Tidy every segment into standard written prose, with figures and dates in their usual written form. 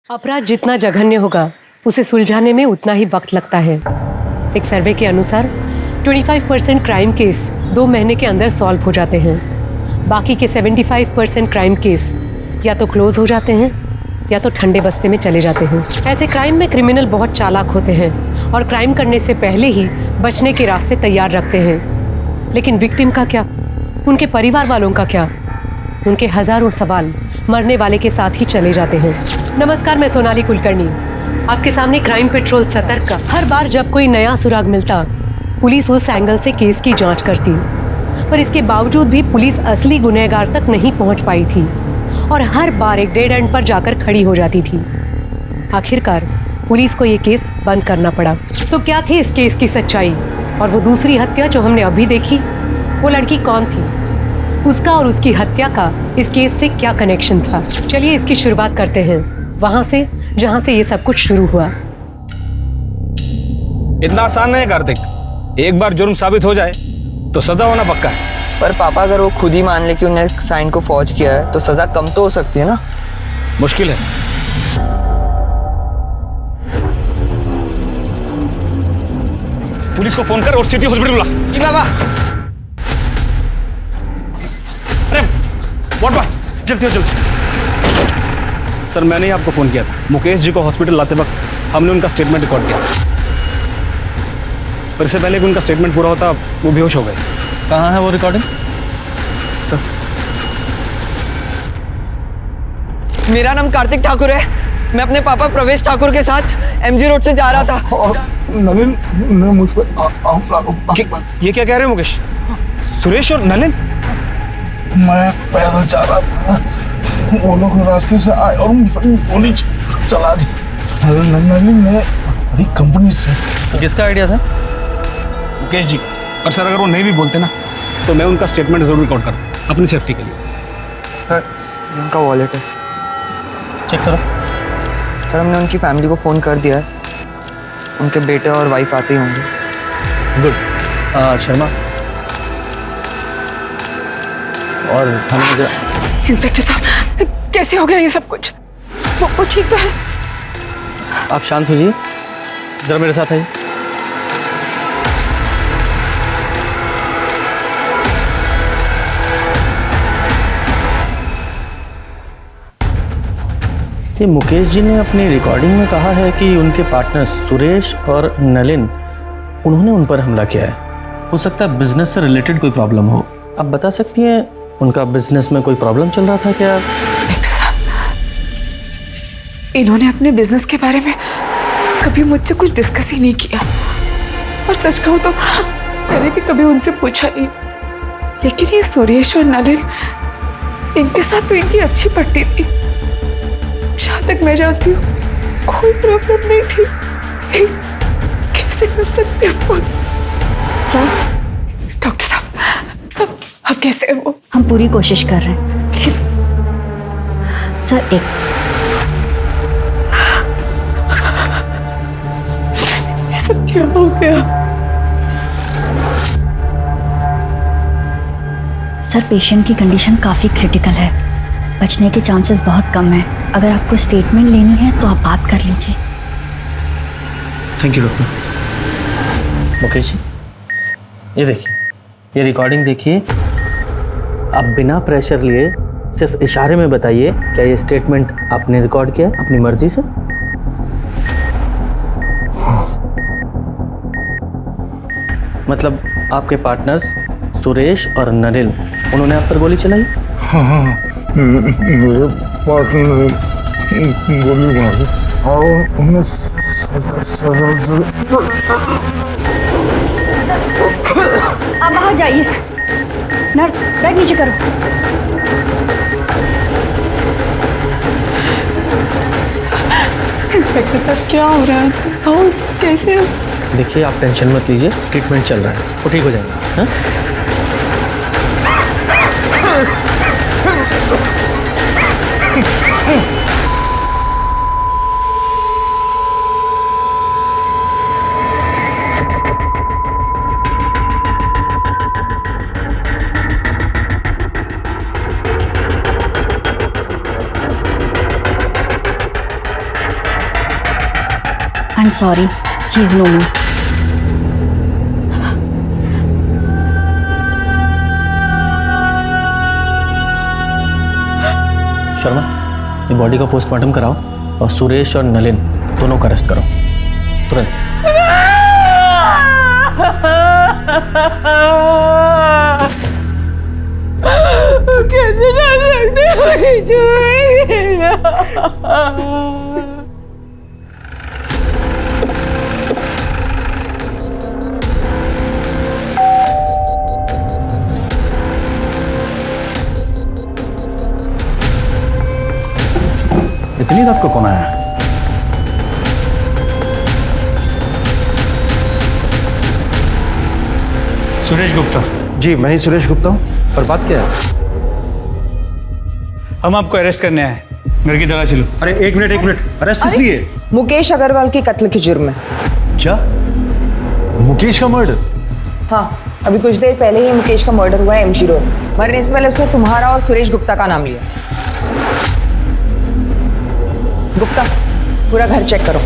अपराध जितना जघन्य होगा उसे सुलझाने में उतना ही वक्त लगता है। एक सर्वे के अनुसार 25% क्राइम केस 2 महीने के अंदर सॉल्व हो जाते हैं। बाकी के 75% क्राइम केस या तो क्लोज हो जाते हैं या तो ठंडे बस्ते में चले जाते हैं। ऐसे क्राइम में क्रिमिनल बहुत चालाक होते हैं और क्राइम करने से पहले ही बचने के रास्ते तैयार रखते हैं। लेकिन विक्टिम का क्या, उनके परिवार वालों का क्या? उनके हजारों सवाल मरने वाले के साथ ही चले जाते हैं। नमस्कार, मैं सोनाली कुलकर्णी आपके सामने क्राइम पेट्रोल सतर्क का। हर बार जब कोई नया सुराग मिलता पुलिस उस एंगल से केस की जांच करती, पर इसके बावजूद भी पुलिस असली गुनहगार तक नहीं पहुंच पाई थी और हर बार एक डेड एंड पर जाकर खड़ी हो जाती थी। आखिरकार पुलिस को ये केस बंद करना पड़ा। तो क्या थी इस केस की सच्चाई, और वो दूसरी हत्या जो हमने अभी देखी, वो लड़की कौन थी? उसका और उसकी हत्या का इस केस से क्या कनेक्शन था? चलिए इसकी शुरुआत करते हैं वहां से जहां से ये सब कुछ शुरू हुआ। इतना आसान नहीं है कार्तिक। एक बार जुर्म साबित हो जाए तो सजा होना पक्का है। पर पापा, अगर वो खुद ही मान ले कि उन्हें साइन को फौज किया है तो सजा कम तो हो सकती है ना? मुश्किल है। पुलिस को फोन कर और सिटी हॉस्पिटल बुला। जी बाबा। अरे व्हाट बॉय, जल्दी हो जल्दी। सर, मैंने ही आपको फोन किया था। मुकेश जी को हॉस्पिटल लाते वक्त हमने उनका स्टेटमेंट रिकॉर्ड किया, पर इससे पहले कि उनका स्टेटमेंट पूरा होता वो बेहोश हो गए। कहाँ है वो रिकॉर्डिंग? सर, मेरा नाम कार्तिक ठाकुर है। मैं अपने पापा प्रवेश ठाकुर के साथ एमजी रोड से जा रहा था। और नलिन ने मुझ पर ये क्या कह रहे हो मुकेश? सुरेश और नलिन? मैं पैदल जा रहा था, वो लोग रास्ते से आए और गोली चला दी। नलिन ने बड़ी कंपनी से। किसका आइडिया था? मुकेश जी। पर सर, अगर वो नहीं भी बोलते ना तो मैं उनका स्टेटमेंट जरूर रिकॉर्ड करता अपनी सेफ्टी के लिए। सर, ये उनका वॉलेट है। चेक करो। सर, हमने उनकी फैमिली को फ़ोन कर दिया है। उनके बेटे और वाइफ आते ही होंगे। गुड। शर्मा और हमें इंस्पेक्टर साहब, कैसे हो गया ये सब कुछ? वो ठीक तो है? आप शांत हो जाइए, जरा मेरे साथ आइए। ये मुकेश जी ने अपनी रिकॉर्डिंग में कहा है कि उनके पार्टनर सुरेश और नलिन, उन्होंने उन पर हमला किया है। हो सकता है बिजनेस से रिलेटेड कोई प्रॉब्लम हो। आप बता सकती हैं उनका बिजनेस में कोई प्रॉब्लम चल रहा था क्या? इंस्पेक्टर साहब, इन्होंने अपने बिजनेस के बारे में कभी मुझसे कुछ डिस्कस ही नहीं किया, और सच कहूँ तो मैंने भी कभी उनसे पूछा नहीं। लेकिन ये सुरेश और नलिन, इनके साथ तो इनकी अच्छी पड़ती थी। जहाँ तक मैं जानती हूँ कोई प्रॉब्लम नहीं थी। कैसे कर सकते हो सर? डॉक्टर साहब, अब कैसे है वो? हम पूरी कोशिश कर रहे हैं। प्लीज सर, एक ये सब क्या हो गया? सर, पेशेंट की कंडीशन काफ़ी क्रिटिकल है, बचने के चांसेस बहुत कम है। अगर आपको स्टेटमेंट लेनी है तो आप बात कर लीजिए। Thank you doctor. Mukesh ji, ये देखिए, ये रिकॉर्डिंग देखिए। आप बिना प्रेशर लिए सिर्फ इशारे में बताइए, क्या ये स्टेटमेंट आपने रिकॉर्ड किया अपनी मर्जी से? मतलब आपके पार्टनर्स सुरेश और नलिन, उन्होंने आप पर गोली चलाई? हाँ, मेरे पार्टनर ने गोली मारी और उन्हें आप बाहर जाइए। नर्स, बैग नीचे करो। इंस्पेक्टर साहब, क्या हो रहा है? कैसे? देखिए, आप टेंशन मत लीजिए, ट्रीटमेंट चल रहा है, वो ठीक हो जाएगा। हाँ? I am sorry, he is no more. Sharma, ये बॉडी का पोस्टमार्टम कराओ और सुरेश और नलिन दोनों को अरेस्ट करो तुरंत। कैसे जा सकते इतनी रात को कौन आया? सुरेश गुप्ता। जी मैं ही सुरेश गुप्ता हूँ। पर बात क्या है? हम आपको अरेस्ट करने आए, घर की तलाशी लो। अरे एक मिनट, अरेस्ट किस लिए? मुकेश अग्रवाल की कत्ल के जुर्म में। क्या? मुकेश का मर्डर? हाँ, अभी कुछ देर पहले ही मुकेश का मर्डर हुआ है एमजी रोड। मरने से पहले उसने तुम्हारा और सुरेश गुप्ता का नाम लिया। गुप्ता, पूरा घर चेक करो।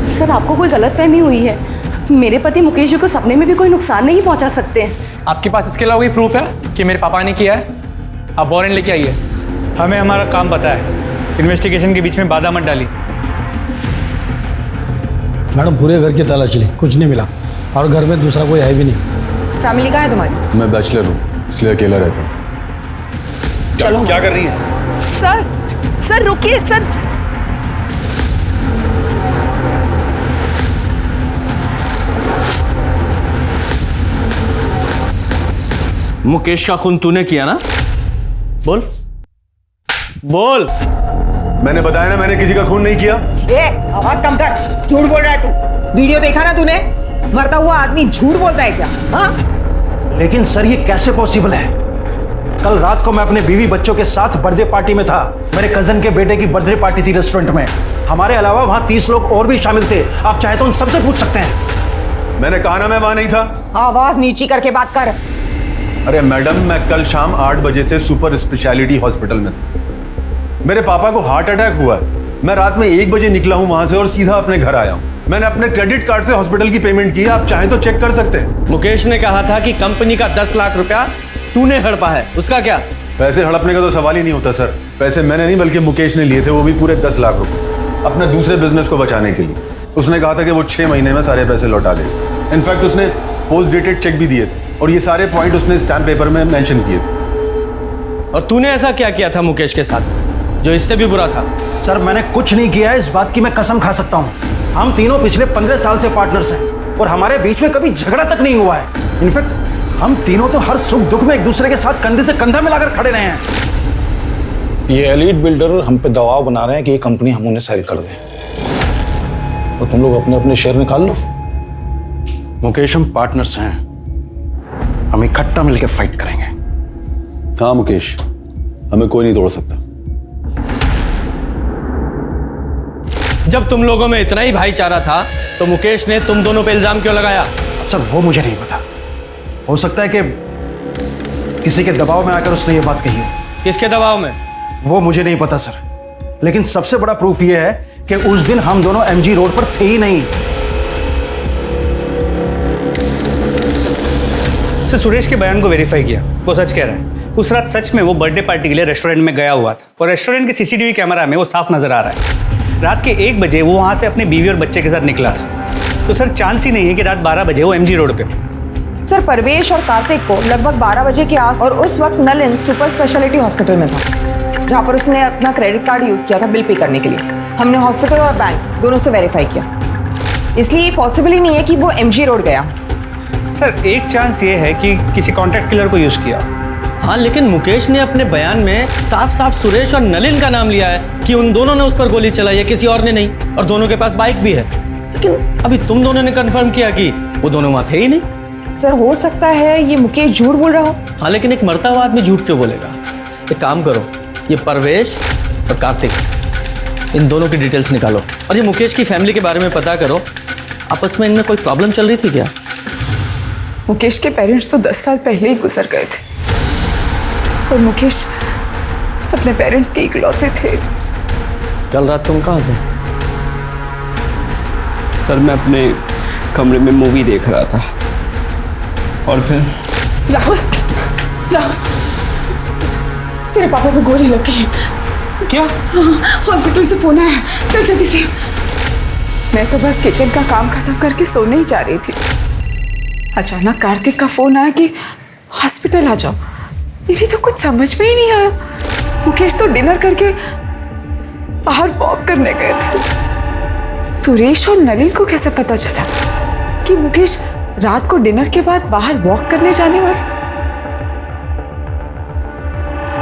सर, आपको कोई गलतफहमी हुई है। मेरे पति मुकेश जी को सपने में भी कोई नुकसान नहीं पहुंचा सकते हैं। आपके पास इसके अलावा कोई प्रूफ है कि मेरे पापा ने किया है? आप वारंट लेके आइए। हमें हमारा काम पता है, इन्वेस्टिगेशन के बीच में बाधा मत डाली। मैडम पूरे घर की तलाशी ली, कुछ नहीं मिला और घर में दूसरा कोई है भी नहीं। फैमिली कहाँ है तुम्हारी? मैं बैचलर हूँ, इसलिए अकेला रहता हूँ। चलो। क्या कर रही है? सर रुकिए सर। मुकेश का खून तूने किया ना? बोल बोल। मैंने बताया ना, मैंने किसी का खून नहीं किया। आवाज कम कर, झूठ बोल रहा है तू। वीडियो देखा ना तूने? मरता हुआ आदमी झूठ बोलता है क्या? हाँ? लेकिन सर ये कैसे पॉसिबल है? कल रात को मैं अपने बीवी बच्चों के साथ बर्थडे पार्टी में था। मेरे कजन के बेटे की बर्थडे पार्टी थी रेस्टोरेंट में। हमारे अलावा वहां 30 लोग और भी शामिल थे। आप चाहे तो उन सबसे पूछ सकते हैं। मैंने कहा ना मैं वहां नहीं था। आवाज नीची करके बात कर। अरे मैडम, मैं कल शाम 8 बजे से सुपर स्पेशलिटी हॉस्पिटल में था। मेरे पापा को हार्ट अटैक हुआ है। मैं रात में 1 बजे निकला हूं वहां से और सीधा अपने घर आया हूं। मैंने अपने क्रेडिट कार्ड से हॉस्पिटल की पेमेंट की है, आप चाहें तो चेक कर सकते हैं। मुकेश ने कहा था कि कंपनी का 10 लाख रुपया तूने हड़पा है, उसका क्या? पैसे हड़पने का तो सवाल ही नहीं होता सर। पैसे मैंने नहीं बल्कि मुकेश ने लिए थे, वो भी पूरे 10 लाख रुपए अपने दूसरे बिजनेस को बचाने के लिए। उसने कहा था कि वो 6 महीने में सारे पैसे लौटा देगा। इनफैक्ट उसने पोस्ट डेटेड चेक भी दिए थे और ये सारे पॉइंट उसने स्टैम्प पेपर में मेंशन किए थे। और तूने ऐसा क्या किया था मुकेश के साथ जो इससे भी बुरा था? सर मैंने कुछ नहीं किया है, इस बात की मैं कसम खा सकता हूँ। हम तीनों पिछले 15 साल से पार्टनर्स हैं और हमारे बीच में कभी झगड़ा तक नहीं हुआ है। इनफैक्ट हम तीनों तो हर सुख दुख में एक दूसरे के साथ कंधे से कंधा मिलाकर खड़े रहे हैं। ये एलीट बिल्डर हम पे दबाव बना रहे हैं कि ये कंपनी हम उन्हें सेल कर दें, तो तुम लोग अपने अपने शेयर निकाल लो। मुकेश, हम पार्टनर्स हैं, हम इकट्ठा मिलकर फाइट करेंगे। हाँ मुकेश, हमें कोई नहीं तोड़ सकता। जब तुम लोगों में इतना ही भाईचारा था तो मुकेश ने तुम दोनों पे इल्जाम क्यों लगाया? सर वो मुझे नहीं पता, हो सकता है कि किसी के दबाव में आकर उसने ये बात कही हो। किसके दबाव में? वो मुझे नहीं पता सर, लेकिन सबसे बड़ा प्रूफ ये है कि उस दिन हम दोनों एमजी रोड पर थे ही नहीं। सर, सुरेश के बयान को वेरीफाई किया, वो सच कह रहा है। उस रात सच में वो बर्थडे पार्टी के लिए रेस्टोरेंट में गया हुआ था और रेस्टोरेंट के सीसीटीवी कैमरा में वो साफ नजर आ रहा है। रात के 1 बजे वो वहां से अपने बीवी और बच्चे के साथ निकला था। तो सर चांस ही नहीं है कि रात 12 बजे वो एमजी रोड पे। सर परवेश और कार्तिक को लगभग 12 बजे के आस और उस वक्त नलिन सुपर स्पेशलिटी हॉस्पिटल में था, जहाँ पर उसने अपना क्रेडिट कार्ड यूज किया था बिल पे करने के लिए। हमने हॉस्पिटल और बैंक दोनों से वेरीफाई किया, इसलिए ये पॉसिबल ही नहीं है कि वो एमजी रोड गया। सर एक चांस ये है कि किसी कॉन्ट्रैक्ट किलर को यूज किया। हाँ, लेकिन मुकेश ने अपने बयान में साफ साफ सुरेश और नलिन का नाम लिया है कि उन दोनों ने उस पर गोली चलाई है, किसी और ने नहीं। और दोनों के पास बाइक भी है। लेकिन अभी तुम दोनों ने कंफर्म किया कि वो दोनों वहां थे ही नहीं। सर हो सकता है ये मुकेश झूठ बोल रहा हो। हाँ, लेकिन एक मरता हुआ आदमी झूठ क्यों बोलेगा? एक काम करो, ये परवेश और कार्तिक, इन दोनों की डिटेल्स निकालो और ये मुकेश की फैमिली के बारे में पता करो। आपस में इनमें कोई प्रॉब्लम चल रही थी क्या? मुकेश के पेरेंट्स तो 10 साल पहले ही गुजर गए थे और मुकेश अपने पेरेंट्स के इकलौते थे। कल रात तुम कहाँ थे? सर मैं अपने कमरे में मूवी देख रहा था और फिर राहुल, राहुल, तेरे पापा को गोली लग गई। क्या? हाँ, हॉस्पिटल से फोन आया, चल जल्दी से। मैं तो बस किचन का काम खत्म करके सोने ही जा रही थी। अचानक कार्तिक का फोन आया कि हॉस्पिटल आ जाओ। मेरी तो कुछ समझ में ही नहीं आया। मुकेश तो डिनर करके बाहर वॉक करने गए थे। सुरेश और नलिन को कैसे पता चला कि मुकेश रात को डिनर के बाद बाहर वॉक करने जाने वाला?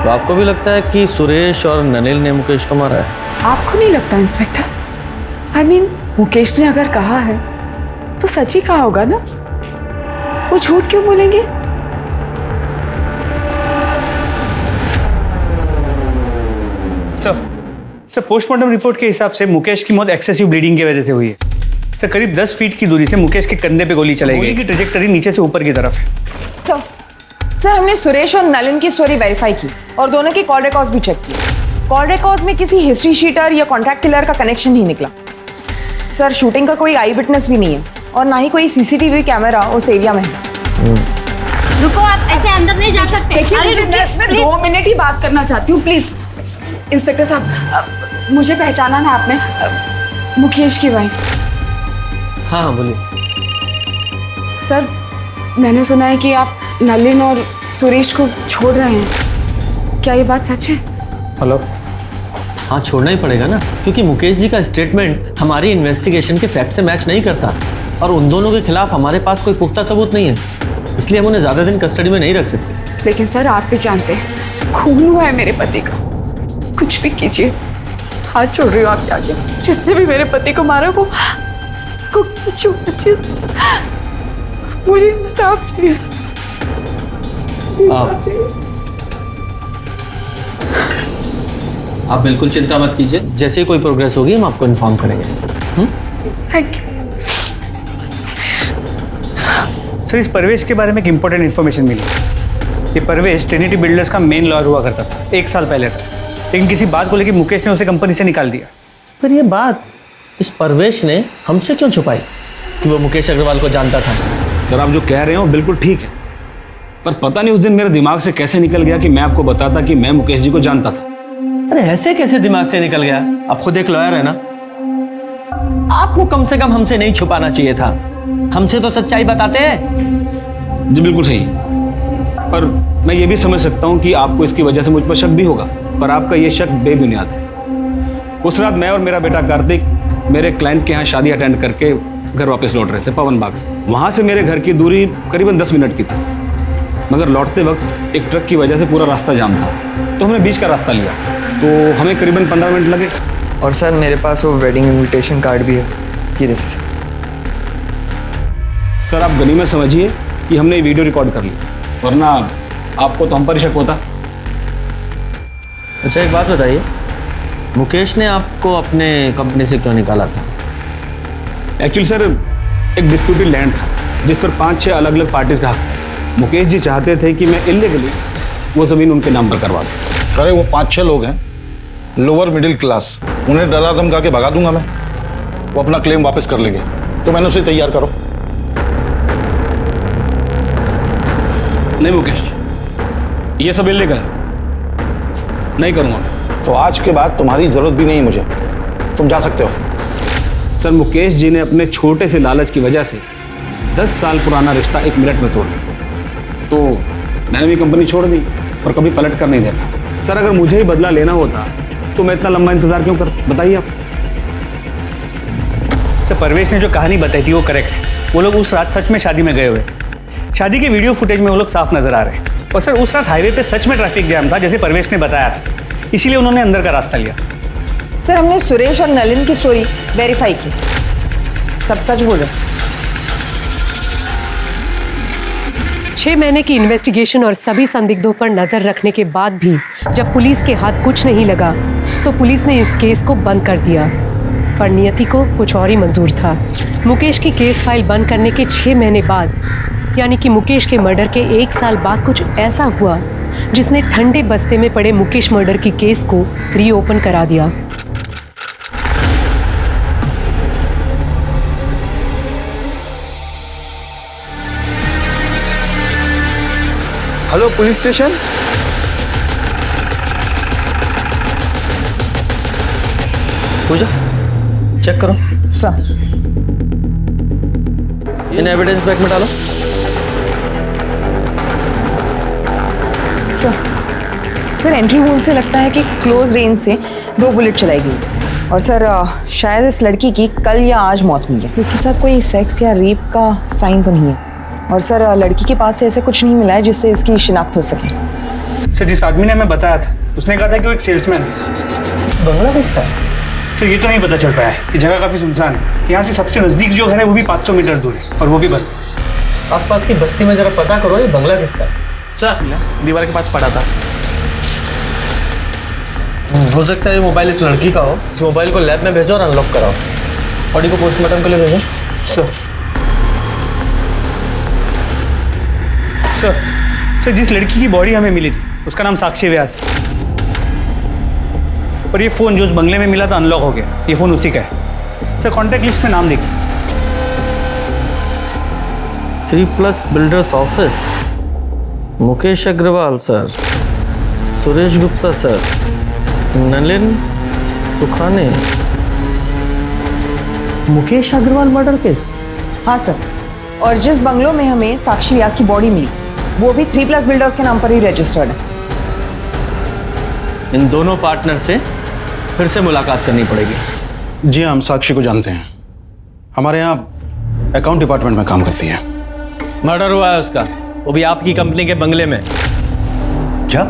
तो आपको भी लगता है कि सुरेश और नलिन ने मुकेश को मारा है? आपको नहीं लगता इंस्पेक्टर? I mean, मुकेश ने अगर कहा है तो सच ही कहा होगा ना। वो झूठ क्यों बोलेंगे? सर पोस्टमार्टम रिपोर्ट के हिसाब से मुकेश की मौत एक्सेसिव ब्लीडिंग की वजह से हुई है। सर करीब 10 फीट की दूरी से मुकेश के कंधे पे गोली चलाई गई। गोली की ट्रेजेक्टरी नीचे से ऊपर की तरफ है। सर हमने सुरेश और नलिन की स्टोरी वेरीफाई की और दोनों के कॉल रिकॉर्ड्स भी चेक किए। कॉल रिकॉर्ड्स में किसी हिस्ट्री शीटर या कॉन्ट्रैक्ट किलर का कनेक्शन नहीं निकला। सर शूटिंग का कोई आई विटनेस भी नहीं है और ना ही कोई सीसीटीवी कैमरा उस एरिया में है। रुको, आप ऐसे अंदर नहीं जा सकते। देखिए मैं 2 मिनट ही बात करना चाहती हूँ, प्लीज। इंस्पेक्टर साहब, मुझे पहचाना ना आपने? मुकेश की वाइफ। हाँ बोलिए। सर मैंने सुना है कि आप नलिन और सुरेश को छोड़ रहे हैं, क्या ये बात सच है? हेलो। हाँ छोड़ना ही पड़ेगा ना, क्योंकि मुकेश जी का स्टेटमेंट हमारी इन्वेस्टिगेशन के फैक्ट से मैच नहीं करता और उन दोनों के खिलाफ हमारे पास कोई पुख्ता सबूत नहीं है, इसलिए हम उन्हें ज़्यादा दिन कस्टडी में नहीं रख सकते। लेकिन सर आप भी जानते हैं खून हुआ है मेरे पति का। कुछ भी कीजिए, हाथ छोड़ रही हूँ आपके आगे। जिसने भी मेरे पति को मारा वो को मुझे इंसाफ चाहिए। आप बिल्कुल चिंता मत कीजिए, जैसे ही कोई प्रोग्रेस होगी हम आपको इन्फॉर्म करेंगे। Thank you. सर इस परवेश के बारे में एक इंपॉर्टेंट इन्फॉर्मेशन मिली। ये परवेश ट्रिनिटी बिल्डर्स का मेन लॉयर हुआ करता था 1 साल पहले तक, लेकिन किसी बात को लेकर मुकेश ने उसे कंपनी से निकाल दिया। पर ये बात इस परवेश ने हमसे क्यों छुपाई कि वो मुकेश अग्रवाल को जानता था? सर आप जो कह रहे हो बिल्कुल ठीक है, पर पता नहीं उस दिन मेरे दिमाग से कैसे निकल गया कि मैं आपको बताता कि मैं मुकेश जी को जानता था। अरे ऐसे कैसे दिमाग से निकल गया? आप खुद एक लॉयर है ना, आपको कम से कम हमसे नहीं छुपाना चाहिए था। हमसे तो सच्चाई बताते हैं। जी बिल्कुल सही, पर मैं ये भी समझ सकता हूँ कि आपको इसकी वजह से मुझ पर शक भी होगा, पर आपका ये शक बेबुनियाद है। उस रात मैं और मेरा बेटा कार्तिक मेरे क्लाइंट के यहाँ शादी अटेंड करके घर वापस लौट रहे थे पवन बाग से। वहाँ से मेरे घर की दूरी करीबन 10 मिनट की थी, मगर लौटते वक्त एक ट्रक की वजह से पूरा रास्ता जाम था, तो हमने बीच का रास्ता लिया, तो हमें करीबन 15 मिनट लगे। और सर मेरे पास वो वेडिंग इनविटेशन कार्ड भी है, ये देखिए सर। आप गनीमत समझिए कि हमने ये वीडियो रिकॉर्ड कर ली, वरना आपको तो हम पर शक होता। अच्छा एक बात बताइए, मुकेश ने आपको अपने कंपनी से क्यों निकाला था? एक्चुअली सर एक डिस्प्यूटेड लैंड था जिस पर 5-6 अलग अलग पार्टीज का हक था। मुकेश जी चाहते थे कि मैं इलीगली वो ज़मीन उनके नाम पर करवा दूँ। अरे वो 5-6 लोग हैं, लोअर मिडिल क्लास, उन्हें डरा धमका के भगा दूंगा मैं। वो अपना क्लेम वापस कर लेंगे, तो मैंने उसे तैयार करो। नहीं मुकेश, ये सब इलीगल है, नहीं करूँगा। तो आज के बाद तुम्हारी जरूरत भी नहीं है मुझे, तुम जा सकते हो। सर मुकेश जी ने अपने छोटे से लालच की वजह से 10 साल पुराना रिश्ता 1 मिनट में तोड़ दिया, तो मैंने भी कंपनी छोड़ दी और कभी पलट कर नहीं देखा। सर अगर मुझे ही बदला लेना होता तो मैं इतना लंबा इंतजार क्यों कर, बताइए आप। सर परवेश ने जो कहानी बताई थी वो करेक्ट है। वो लोग उस रात सच में शादी में गए हुए। शादी के वीडियो फुटेज में वो लोग साफ नजर आ रहे हैं। और सर उस रात हाईवे पे सच में ट्रैफिक जैम था, जैसे परवेश ने बताया था, इसीलिए उन्होंने अंदर का रास्ता लिया। सर हमने सुरेश और नलिन की स्टोरी वेरीफाई की, सब सच बोल रहे। 6 महीने की इन्वेस्टिगेशन और सभी संदिग्धों पर नजर रखने के बाद भी जब पुलिस के हाथ कुछ नहीं लगा तो पुलिस ने इस केस को बंद कर दिया, पर नियति को कुछ और ही मंजूर था। मुकेश की केस फाइल बंद करने के 6 महीने बाद, यानी कि मुकेश के मर्डर के 1 साल बाद कुछ ऐसा हुआ जिसने ठंडे बस्ते में पड़े मुकेश मर्डर की केस को रीओपन करा दिया। Hello police station. Puja check करो सर। इन एविडेंस बैग में डालो। सर एंट्री वोल से लगता है कि क्लोज रेंज से 2 बुलेट चलाई गई। और सर शायद इस लड़की की कल या आज मौत हुई है। इसके साथ कोई सेक्स या रेप का साइन तो नहीं है। और सर लड़की के पास से ऐसा कुछ नहीं मिला है जिससे इसकी शिनाख्त हो सके। सर जिस आदमी ने हमें बताया था उसने कहा था कि वो एक सेल्समैन है। बंगला किसका है? सर ये तो नहीं पता चल पाया है कि जगह काफ़ी सुनसान है। यहाँ से सबसे नज़दीक जो घर है वो भी 500 मीटर दूर है और वो भी बंद। आसपास की बस्ती में जरा पता करो ये बंगला किसका है। सर दीवार के पास पड़ा था। हो सकता है ये मोबाइल इस लड़की का हो। इस मोबाइल को लैब में भेजो और अनलॉक कराओ। बॉडी को पोस्टमार्टम के लिए भेजो। सर जिस लड़की की बॉडी हमें मिली थी उसका नाम साक्षी व्यास है। और ये फ़ोन जो उस बंगले में मिला था अनलॉक हो गया। ये फ़ोन उसी का है। सर कॉन्टैक्ट लिस्ट में नाम देखिए। 3+ builders office, Mukesh Agarwal sir, Suresh Gupta sir, Nalin Sukhane. Mukesh Agarwal murder case. हाँ सर। और जिस बंगलों में हमें साक्षी व्यास की बॉडी मिली वो भी 3+ बिल्डर्स के नाम पर ही रजिस्टर्ड है। इन दोनों पार्टनर से फिर से मुलाकात करनी पड़ेगी। जी हम साक्षी को जानते हैं, हमारे यहाँ अकाउंट डिपार्टमेंट में काम करती है। मर्डर हुआ है उसका, वो भी आपकी कंपनी के बंगले में। क्या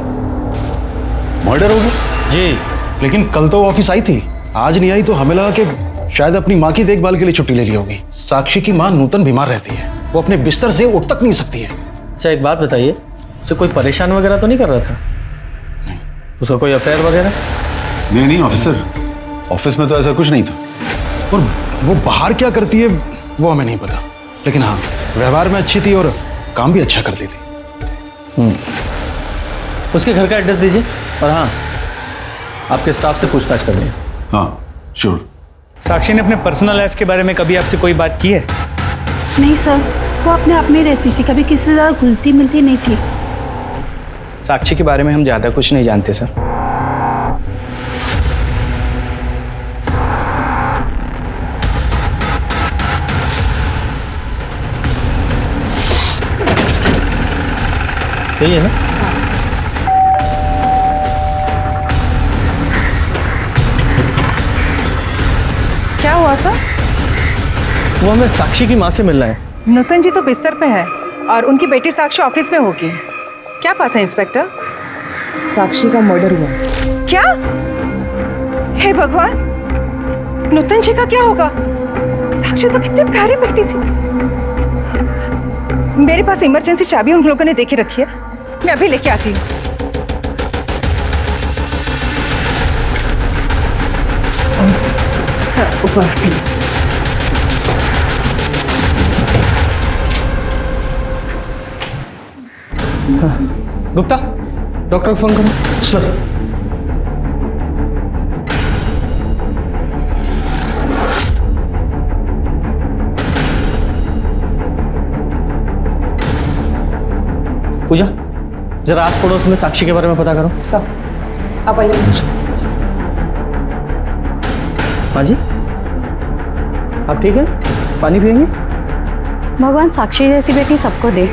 मर्डर हो गया? जी। लेकिन कल तो वो ऑफिस आई थी, आज नहीं आई, तो हमें लगा कि शायद अपनी माँ की देखभाल के लिए छुट्टी ले ली होगी। साक्षी की माँ नूतन बीमार रहती है, वो अपने बिस्तर से उठ तक नहीं सकती है। अच्छा एक बात बताइए, उसे कोई परेशान वगैरह तो नहीं कर रहा था? नहीं। उसका कोई अफेयर वगैरह? नहीं ऑफिसर, ऑफिस में तो ऐसा कुछ नहीं था। और वो बाहर क्या करती है वो हमें नहीं पता, लेकिन हाँ व्यवहार में अच्छी थी और काम भी अच्छा करती थी। उसके घर का एड्रेस दीजिए और हाँ आपके स्टाफ से पूछताछ करनी है। हाँ श्योर। साक्षी ने अपने पर्सनल लाइफ के बारे में कभी आपसे कोई बात की है? नहीं सर, वो अपने आप में रहती थी, कभी किसी से ज़्यादा घुलती मिलती नहीं थी। साक्षी के बारे में हम ज़्यादा कुछ नहीं जानते सर। यही है ना? क्या हुआ सर? वो हमें साक्षी की माँ से मिलना है। नूतन जी तो बिस्तर पे है और उनकी बेटी साक्षी ऑफिस में होगी। क्या बात है इंस्पेक्टर? साक्षी का मर्डर हुआ। क्या? हे भगवान, नूतन जी का क्या होगा? साक्षी तो कितनी प्यारी बेटी थी। मेरे पास इमरजेंसी चाबी उन लोगों ने देके रखी है, मैं अभी लेके आती हूँ। सर ऊपर प्लीज। गुप्ता डॉक्टर को फोन करो। सर पूजा जरा आस पड़ोस में साक्षी के बारे में पता करो। सब आप आइए। हाँ जी आप ठीक है? पानी पियेंगे? भगवान साक्षी जैसी बेटी सबको दे।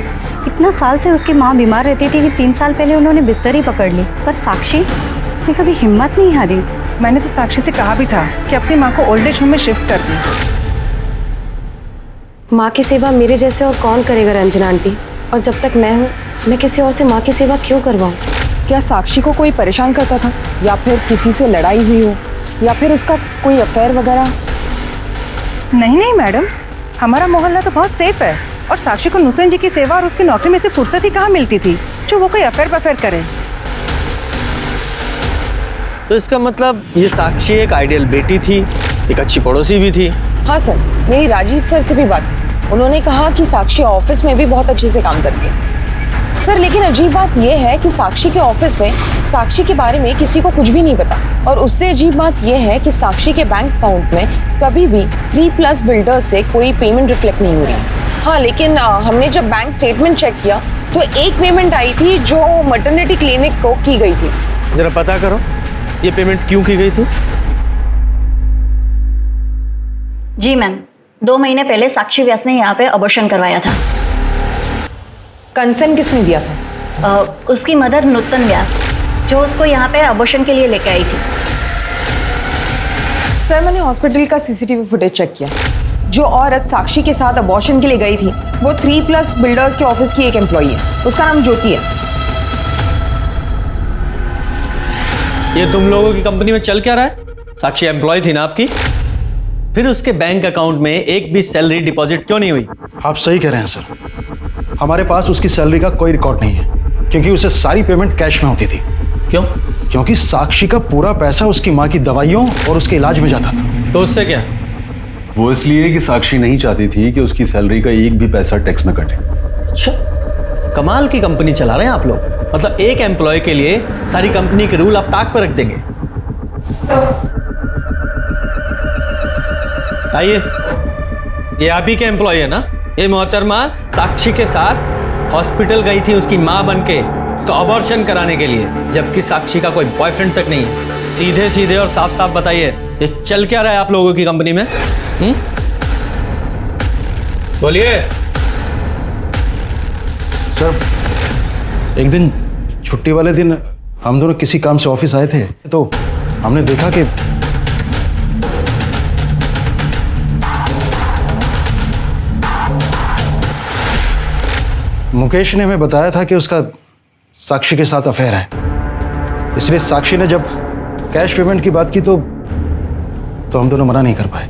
इतना साल से उसकी माँ बीमार रहती थी कि 3 साल पहले उन्होंने बिस्तर ही पकड़ ली, पर साक्षी उसने कभी हिम्मत नहीं हारी। मैंने तो साक्षी से कहा भी था कि अपनी माँ को ओल्ड एज होम में शिफ्ट कर दी। माँ की सेवा मेरे जैसे और कौन करेगा रंजना आंटी? और जब तक मैं हूँ मैं किसी और से माँ की सेवा क्यों करवाऊँ? क्या साक्षी को कोई परेशान करता था या फिर किसी से लड़ाई हुई हो या फिर उसका कोई अफेयर वगैरह? नहीं नहीं मैडम, हमारा मोहल्ला तो बहुत सेफ है और साक्षी को नूतन जी की सेवा और उसकी नौकरी में से फुर्सत ही कहाँ मिलती थी जो वो कोई अफेयर करे। तो इसका मतलब ये साक्षी एक आइडियल बेटी थी, एक अच्छी पड़ोसी भी थी। हाँ सर, मेरी राजीव सर से भी बात हुई। उन्होंने कहा कि साक्षी ऑफिस में भी बहुत अच्छे से काम करती है। सर लेकिन अजीब बात यह है कि साक्षी के ऑफिस में साक्षी के बारे में किसी को कुछ भी नहीं पता। और उससे अजीब बात यह है कि साक्षी के बैंक अकाउंट में कभी भी 3+ बिल्डर्स से कोई पेमेंट रिफ्लेक्ट नहीं हो रही। हाँ लेकिन हमने जब बैंक स्टेटमेंट चेक किया तो एक पेमेंट आई थी जो मटर्निटी क्लिनिक को की गई थी। जरा पता करो ये पेमेंट क्यों की गई थी। जी मैम, 2 महीने पहले साक्षी व्यास ने यहाँ पे अबॉर्शन करवाया था। कंसर्न किसने दिया था? उसकी मदर नूतन व्यास, जो उसको यहाँ पे अबॉर्शन के लिए लेके आई थी। सर, मैंने हॉस्पिटल का सीसीटीवी फुटेज चेक किया। जो औरत साक्षी के साथ अबॉर्शन के लिए गई थी वो 3+ बिल्डर्स के ऑफिस की एक एम्प्लॉई है। उसका नाम ज्योति है। ये तुम लोगों की कंपनी में चल क्या रहा है? साक्षी एम्प्लॉय थी ना आपकी, फिर उसके बैंक अकाउंट में एक भी सैलरी डिपॉजिट क्यों नहीं हुई? आप सही कह रहे हैं सर, हमारे पास उसकी सैलरी का कोई रिकॉर्ड नहीं है, क्योंकि उसे सारी पेमेंट कैश में होती थी। क्यों? क्योंकि साक्षी का पूरा पैसा उसकी माँ की दवाइयों और उसके इलाज में जाता था। तो उससे क्या? वो इसलिए कि साक्षी नहीं चाहती थी कि उसकी सैलरी का एक भी पैसा टैक्स में कटे। अच्छा, कमाल की कंपनी चला रहे हैं आप लोग। मतलब एक एम्प्लॉय के लिए सारी कंपनी के रूल आप ताक पर रख देंगे। आइए, ये आप ही के एम्प्लॉय है ना? ये मोहतरमा साक्षी के साथ हॉस्पिटल गई थी उसकी माँ बनके उसका अबॉर्शन कराने के लिए, जबकि साक्षी का कोई बॉयफ्रेंड तक नहीं है। सीधे सीधे और साफ साफ बताइए, ये चल क्या रहा है आप लोगों की कंपनी में? बोलिए। सर, एक दिन छुट्टी वाले दिन हम दोनों किसी काम से ऑफिस आए थे, तो हमने देखा कि मुकेश ने हमें बताया था कि उसका साक्षी के साथ अफेयर है। इसलिए साक्षी ने जब कैश पेमेंट की बात की तो हम दोनों मना नहीं कर पाए।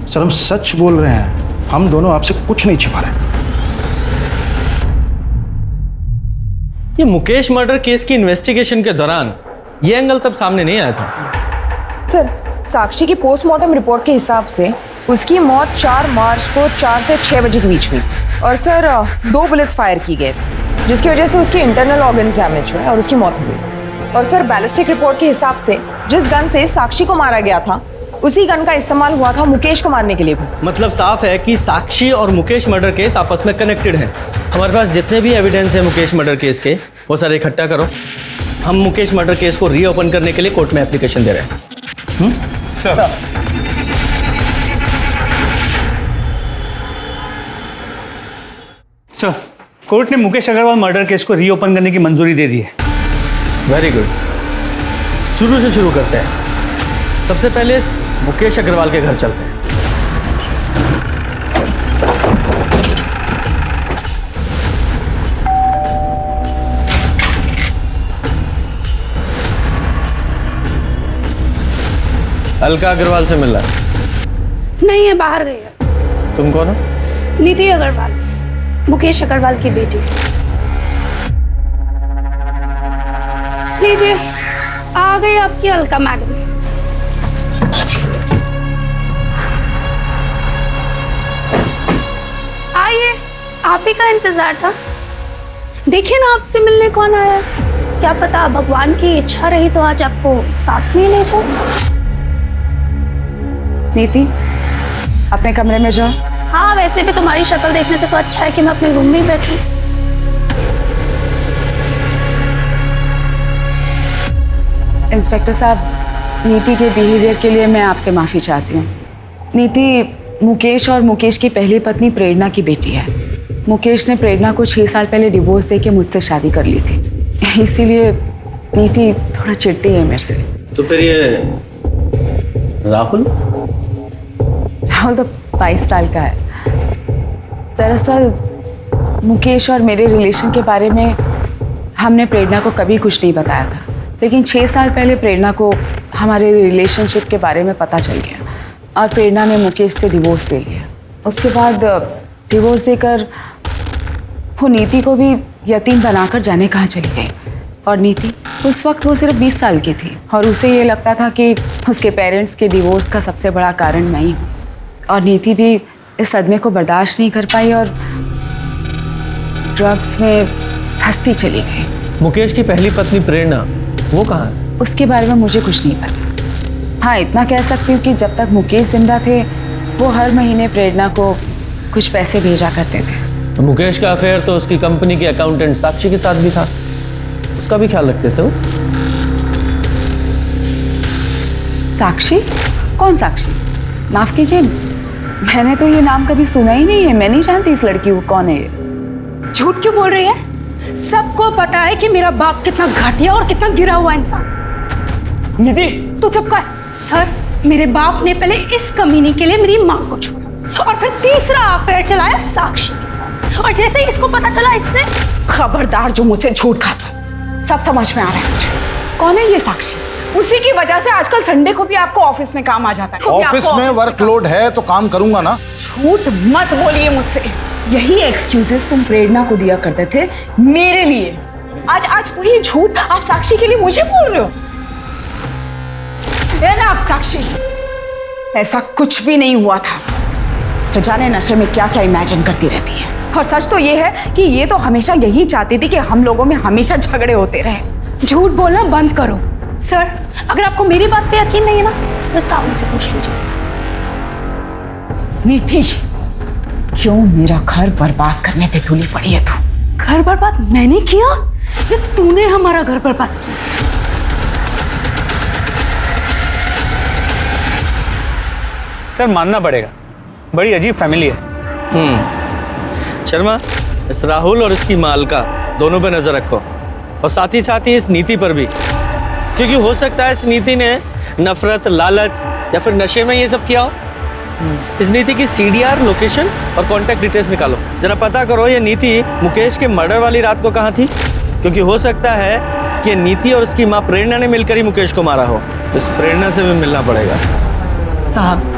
सर, हम सच बोल रहे हैं, हम दोनों आपसे कुछ नहीं छिपा रहे। ये मुकेश मर्डर केस की इन्वेस्टिगेशन के दौरान ये एंगल तब सामने नहीं आया था। सर, साक्षी की पोस्टमार्टम रिपोर्ट के हिसाब से उसकी मौत 4 मार्च को 4 से 6 बजे के बीच हुई। और सर, 2 बुलेट्स फायर की गए, जिसकी वजह से उसकी इंटरनल ऑर्गन डैमेज हुए और उसकी मौत हुई। और सर, बैलिस्टिक रिपोर्ट के हिसाब से जिस गन से साक्षी को मारा गया था उसी गन का इस्तेमाल हुआ था मुकेश को मारने के लिए भी। मतलब साफ है कि साक्षी और मुकेश मर्डर केस आपस में कनेक्टेड हैं। हमारे पास जितने भी एविडेंस है मुकेश मर्डर केस के, वो सारे इकट्ठा करो। हम मुकेश मर्डर केस को रीओपन करने के लिए कोर्ट में एप्लीकेशन दे रहे हैं। सर, सर, कोर्ट ने मुकेश अग्रवाल मर्डर केस को रीओपन करने की मंजूरी दे दी है। Very good. शुरू से शुरू करते हैं। सबसे पहले मुकेश अग्रवाल के घर चलते हैं। अलका अग्रवाल से मिला? नहीं है, बाहर गई है। तुम कौन हो? नीति अग्रवाल, मुकेश अग्रवाल की बेटी। लीजिए, आ गई आपकी अलका मैडम। आइए, आप ही का इंतजार था। देखिए ना, आपसे मिलने कौन आया। क्या पता भगवान की इच्छा रही तो आज आपको साथ में ले जाओ। नीति, अपने कमरे में जाओ। हाँ, वैसे भी तुम्हारी शक्ल देखने से तो अच्छा है कि मैं अपने रूम में ही बैठूं। इंस्पेक्टर साहब, नीति के बिहेवियर के लिए मैं आपसे माफ़ी चाहती हूँ। नीति मुकेश और मुकेश की पहली पत्नी प्रेरणा की बेटी है। मुकेश ने प्रेरणा को 6 साल पहले डिवोर्स देके मुझसे शादी कर ली थी, इसीलिए नीति थोड़ा चिढ़ती है मेरे से। तो फिर ये राहुल तो 22 साल का है। दरअसल मुकेश और मेरे रिलेशन के बारे में हमने प्रेरणा को कभी कुछ नहीं बताया था, लेकिन 6 साल पहले प्रेरणा को हमारे रिलेशनशिप के बारे में पता चल गया और प्रेरणा ने मुकेश से डिवोर्स ले लिया। उसके बाद डिवोर्स देकर वो नीति को भी यतीम बनाकर जाने कहाँ चली गई। और नीति उस वक्त वो सिर्फ 20 साल की थी और उसे ये लगता था कि उसके पेरेंट्स के डिवोर्स का सबसे बड़ा कारण मैं ही हूँ। और नीति भी इस सदमे को बर्दाश्त नहीं कर पाई और ड्रग्स में फंसती चली गई। मुकेश की पहली पत्नी प्रेरणा, वो कहाँ है? उसके बारे में मुझे कुछ नहीं पता। हाँ, इतना कह सकती हूँ कि जब तक मुकेश जिंदा थे वो हर महीने प्रेरणा को कुछ पैसे भेजा करते थे। मुकेश का अफेयर तो उसकी कंपनी के अकाउंटेंट साक्षी के साथ भी था, उसका भी ख्याल रखते थे वो। साक्षी? कौन साक्षी? माफ कीजिए, मैंने तो ये नाम कभी सुना ही नहीं है। मैं नहीं जानती इस लड़की को कौन है ये। झूठ क्यों बोल रही है? सबको पता है कि मेरा बाप कितना घटिया और कितना गिरा हुआ इंसान। निधि, तू चुप कर। सर, मेरे बाप ने पहले इस कमीनी के लिए मेरी मां को छोड़ा और फिर तीसरा अफेयर चलाया साक्षी के साथ, और जैसे ही इसको पता चला इसने। खबरदार जो मुझसे झूठ खाता, सब समझ में आ रहा है मुझे। कौन है ये साक्षी? उसी की वजह से आजकल संडे को भी आपको ऑफिस में काम आ जाता है। ऑफिस में वर्कलोड है तो काम करूंगा ना। झूठ मत बोलिए मुझसे। यही एक्सक्यूजेस तुम प्रेरणा को दिया करते थे मेरे लिए। आज वही झूठ आप साक्षी के लिए मुझे बोल रहे हो। आप साक्षी, ऐसा कुछ भी नहीं हुआ था। तो जाने नशे में क्या क्या इमेजिन करती रहती है। और सच तो ये है कि ये तो हमेशा यही चाहती थी कि हम लोगों में हमेशा झगड़े होते रहे। झूठ बोलना बंद करो। सर, अगर आपको मेरी बात पे यकीन नहीं है ना, बस राहुल से पूछ लीजिए। नीति, क्यों मेरा घर बर्बाद करने पे तुली पड़ी है तू? घर बर्बाद मैंने किया या तूने हमारा घर बर्बाद किया? सर मानना पड़ेगा, बड़ी अजीब फैमिली है। शर्मा, इस राहुल और इसकी मालका दोनों पे नजर रखो, और साथ ही इस नीति पर भी, क्योंकि हो सकता है इस नीति ने नफरत, लालच या फिर नशे में ये सब किया हो। इस नीति की CDR लोकेशन और कॉन्टैक्ट डिटेल्स निकालो, जरा पता करो ये नीति मुकेश के मर्डर वाली रात को कहाँ थी, क्योंकि हो सकता है कि नीति और उसकी माँ प्रेरणा ने मिलकर ही मुकेश को मारा हो। इस प्रेरणा से भी मिलना पड़ेगा। साहब,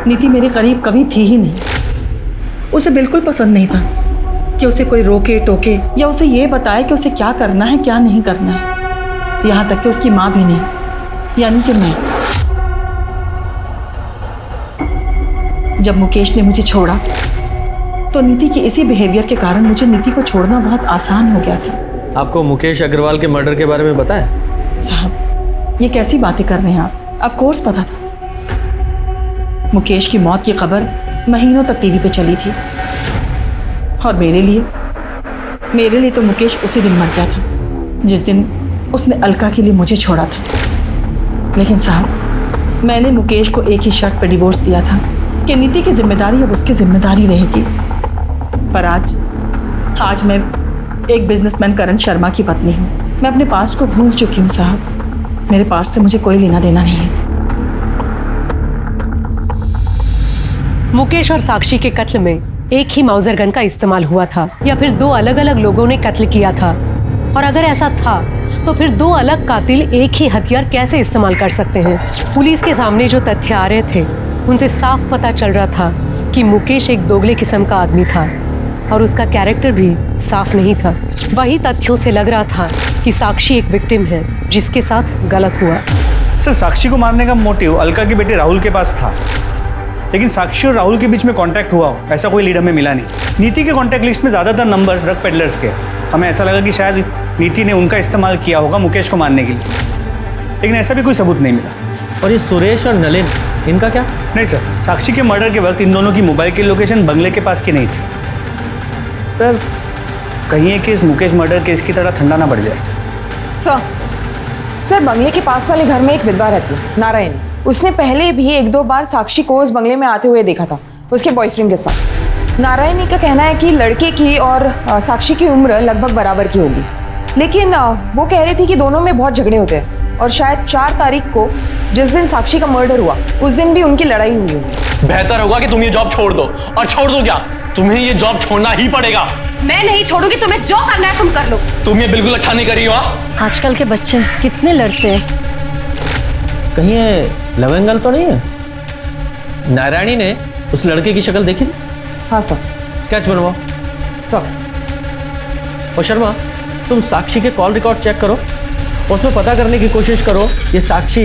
नीति मेरे करीब कभी थी ही नहीं। उसे बिल्कुल पसंद नहीं था कि उसे कोई रोके टोके या उसे ये बताए कि उसे क्या करना है क्या नहीं करना है। यहाँ तक कि उसकी माँ भी नहीं, यानी कि मैं। जब मुकेश ने मुझे छोड़ा तो नीति के इसी बिहेवियर के कारण मुझे नीति को छोड़ना बहुत आसान हो गया था। आपको मुकेश अग्रवाल के मर्डर के बारे में पता है? साहब, ये कैसी बातें कर रहे हैं आप? ऑफ कोर्स पता था। मुकेश की मौत की खबर महीनों तक टीवी पे चली थी, और मेरे लिए तो मुकेश उसी दिन मर गया था जिस दिन उसने अलका के लिए मुझे छोड़ा था। लेकिन साहब, मैंने मुकेश को एक ही शर्त पर डिवोर्स दिया था कि नीति की जिम्मेदारी अब उसकी जिम्मेदारी रहेगी। पर आज मैं एक बिजनेसमैन करण शर्मा की पत्नी हूँ। मैं अपने पास्ट को भूल चुकी हूँ साहब। मेरे पास्ट से मुझे कोई लेना देना नहीं है। मुकेश और साक्षी के कत्ल में एक ही माउजर गन का इस्तेमाल हुआ था, या फिर दो अलग अलग लोगों ने कत्ल किया था? और अगर ऐसा था तो फिर दो अलग कातिल एक ही हथियार कैसे इस्तेमाल कर सकते हैं? पुलिस के सामने जो तथ्य आ रहे थे उनसे साफ पता चल रहा था कि मुकेश एक दोगले किस्म का आदमी था, और उसका कैरेक्टर भी साफ नहीं था। वही तथ्यों से लग रहा था कि साक्षी एक विक्टिम है जिसके साथ गलत हुआ। सर, साक्षी को मारने का मोटिव अलका के बेटे राहुल के पास था, लेकिन साक्षी और राहुल के बीच में कांटेक्ट हुआ हो ऐसा कोई लीड हमें मिला नहीं। नीति के कांटेक्ट लिस्ट में ज़्यादातर नंबर्स ड्रग पेडलर्स के। हमें ऐसा लगा कि शायद नीति ने उनका इस्तेमाल किया होगा मुकेश को मारने के लिए, लेकिन ऐसा भी कोई सबूत नहीं मिला। और ये सुरेश और नलिन, इनका क्या? नहीं सर, साक्षी के मर्डर के वक्त इन दोनों की मोबाइल की लोकेशन बंगले के पास की नहीं थी। सर, कहीं है कि इस मुकेश मर्डर केस की तरह ठंडा ना बढ़ जाए। सर, बंगले के पास वाले घर में एक विधवा रहती है, नारायण। उसने पहले भी एक दो बार साक्षी को उस बंगले में आते हुए देखा था उसके बॉयफ्रेंड के साथ। नारायणी का कहना है कि लड़के की और साक्षी की उम्र लगभग बराबर की होगी, लेकिन वो कह रही थी कि दोनों में बहुत झगड़े होते हैं, और शायद 4 तारीख को जिस दिन साक्षी का मर्डर हुआ उस दिन भी उनकी लड़ाई हुई होगी। बेहतर होगा कि तुम ये जॉब छोड़ दो। और छोड़ दो क्या, तुम्हें ये जॉब छोड़ना ही पड़ेगा। मैं नहीं छोड़ूंगी, तुम्हें जो करना है तुम कर लो। तुम ये बिल्कुल अच्छा नहीं कर रही हो। आजकल के बच्चे कितने लड़ते हैं। कहीं ये लव एंगल तो नहीं है? नारायणी ने उस लड़के की शक्ल देखी थी? हाँ सर। स्केच बनवाओ सर। और शर्मा, तुम साक्षी के कॉल रिकॉर्ड चेक करो, उसमें पता करने की कोशिश करो ये साक्षी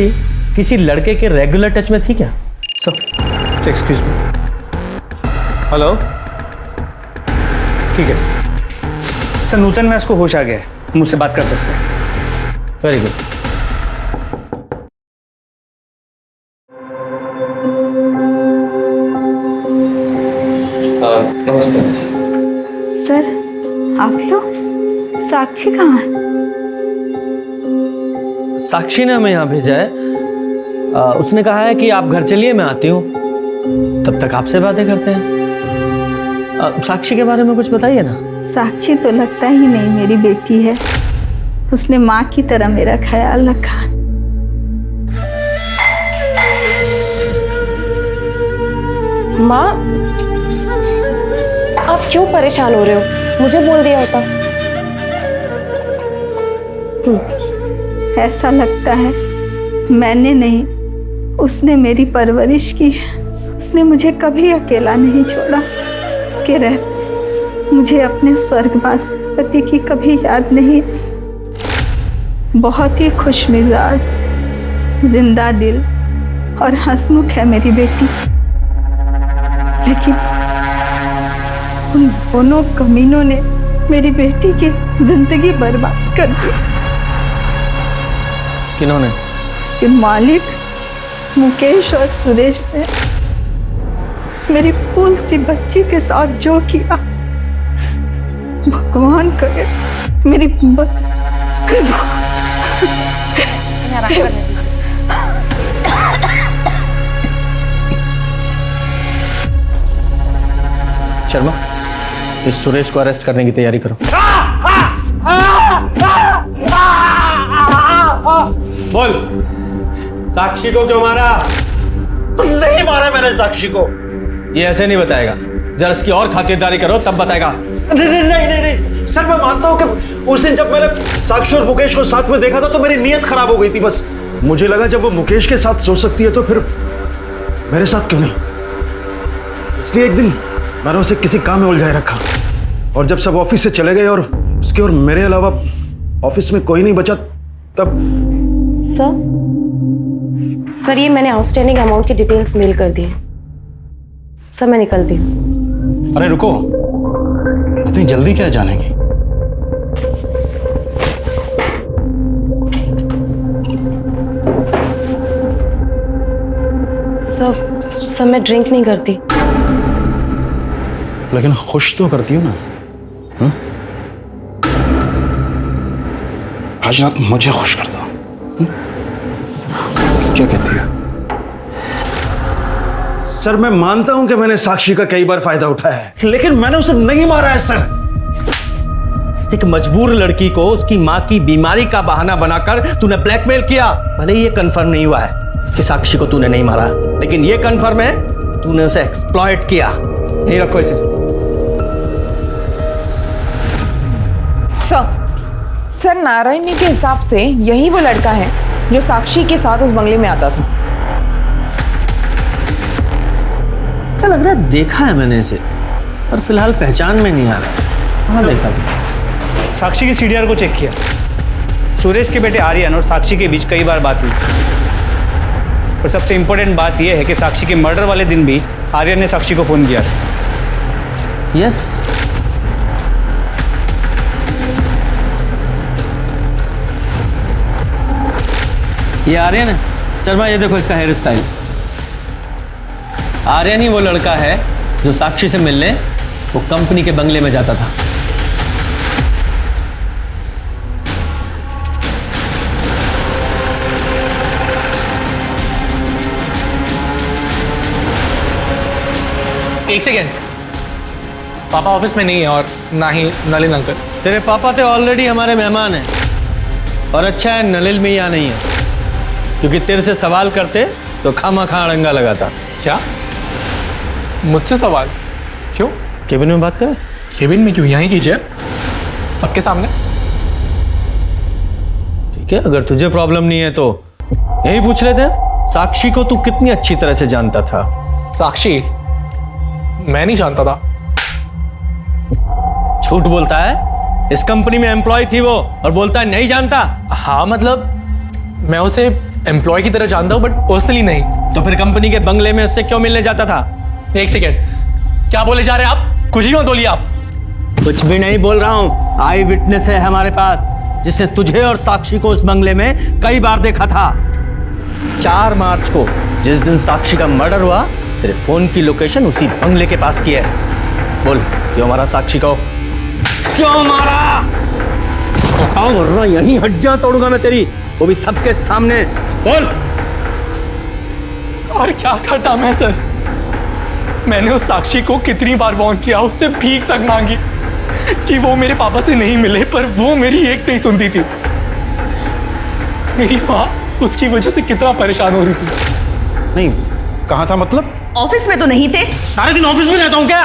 किसी लड़के के रेगुलर टच में थी क्या? Sir, excuse me. हेलो, ठीक है सर, नूतन व्यास को होश आ गया है, मुझसे बात कर सकते हैं। Very good. नमस्ते। साक्षी कहाँ है? साक्षी ने हमें यहाँ भेजा है। उसने कहा है कि आप घर चलिए, मैं आती हूँ, तब तक आपसे बातें करते हैं। साक्षी के बारे में कुछ बताइए ना। साक्षी तो लगता ही नहीं मेरी बेटी है। उसने माँ की तरह मेरा ख्याल रखा। माँ, आप क्यों परेशान हो रहे हो? मुझे बोल दिया होता। ऐसा लगता है मैंने नहीं, उसने मेरी परवरिश की। उसने मुझे कभी अकेला नहीं छोड़ा। उसके रहते मुझे अपने स्वर्गवासी पति की कभी याद नहीं आई। बहुत ही खुश मिजाज, जिंदा दिल और हंसमुख है मेरी बेटी। लेकिन उन दोनों कमीनों ने मेरी बेटी की जिंदगी बर्बाद कर दी। किन्होंने? उसके मालिक मुकेश और सुरेश ने मेरी फूल सी बच्ची के साथ जो किया, भगवान करे मेरी शर्मा, इस सुरेश को अरेस्ट करने की तैयारी करो। बोल, साक्षी को क्यों मारा? नहीं मारा मैंने साक्षी को। ये ऐसे नहीं बताएगा, जरा इसकी और खातिरदारी करो तब बताएगा। नहीं सर, मैं मानता हूँ कि उस दिन जब मैंने साक्षी और मुकेश को साथ में देखा था तो मेरी नीयत खराब हो गई थी। बस मुझे लगा जब वो मुकेश के साथ सो सकती है तो फिर मेरे साथ क्यों नहीं। इसलिए एक दिन मैंने उसे किसी काम में उलझाए रखा, और जब सब ऑफिस से चले गए और उसके और मेरे अलावा ऑफिस में कोई नहीं बचा, तब सर ये मैंने आउटस्टैंडिंग अमाउंट की डिटेल्स मेल कर दी। सर मैं निकलती हूँ। अरे रुको, इतनी जल्दी क्या जानेगी? सर मैं ड्रिंक नहीं करती। लेकिन खुश तो करती हो ना? हुँ? आज रात मुझे खुश कर दो। क्या कहती है? सर मैं मानता हूं कि मैंने साक्षी का कई बार फायदा उठाया है, लेकिन मैंने उसे नहीं मारा है सर। एक मजबूर लड़की को उसकी माँ की बीमारी का बहाना बनाकर तूने ब्लैकमेल किया। भले ही ये कंफर्म नहीं हुआ है कि साक्षी को तूने नहीं मारा, लेकिन ये कंफर्म है तूने उसे एक्सप्लॉइट किया। यही रखो इसे। सर नारायणी के हिसाब से यही वो लड़का है जो साक्षी के साथ उस बंगले में आता था। ऐसा लग रहा है देखा है मैंने इसे, पर फिलहाल पहचान में नहीं आ रहा। हाँ देखा था। साक्षी की सीडीआर को चेक किया। सुरेश के बेटे आर्यन और साक्षी के बीच कई बार बात हुई, और सबसे इंपॉर्टेंट बात यह है कि साक्षी के मर्डर वाले दिन भी आर्यन ने साक्षी को फोन किया था। यस, ये आर्यन है। शर्मा ये देखो इसका हेयर स्टाइल। आर्यन ही वो लड़का है जो साक्षी से मिलने वो कंपनी के बंगले में जाता था। एक सेकेंड, पापा ऑफिस में नहीं है और ना ही नलिन अंकल। तेरे पापा तो ऑलरेडी हमारे मेहमान हैं, और अच्छा है नलिन में यहाँ नहीं है, क्योंकि तेरे से सवाल करते तो खामा-खा अड़ंगा लगाता। क्या? मुझसे सवाल? क्यों? केबिन में बात करें? केबिन में क्यों? यहीं कीजिए, सबके सामने। ठीक है, अगर तुझे प्रॉब्लम नहीं है तो यही पूछ लेते हैं। साक्षी को तू कितनी अच्छी तरह से जानता था? साक्षी मैं नहीं जानता था। झूठ बोलता है। इस कंपनी में एम्प्लॉय थी वो, और बोलता है नहीं जानता। हाँ मतलब मैं उसे एम्प्लॉय की तरह जानता हूँ, बट पर्सनली नहीं। तो फिर कंपनी के बंगले में उससे क्यों मिलने जाता था? एक सेकेंड, क्या बोले जा रहे हैं आप? कुछ ही मत बोलिए आप। कुछ भी नहीं बोल रहा हूँ। आई विटनेस है हमारे पास, जिसने तुझे और साक्षी को उस बंगले में कई बार देखा था। 4 मार्च को जिस दिन साक्षी का मर्डर हुआ, तेरे फोन की लोकेशन उसी बंगले के पास की है। बोल, क्यों मारा साक्षी को? क्यों मारा? बताओ वरना यहीं हड्डियां तोड़ूंगा मैं तेरी, वो भी सबके सामने। बोल। और क्या करता मैं सर? मैंने उस साक्षी को कितनी बार वार्न किया, उससे भीख तक मांगी कि वो मेरे पापा से नहीं मिले, पर वो मेरी एक नहीं सुनती थी। मेरी माँ उसकी वजह से कितना परेशान हो रही थी। नहीं, कहाँ था मतलब? ऑफिस में तो नहीं थे। सारे दिन ऑफिस में रहता हूँ क्या?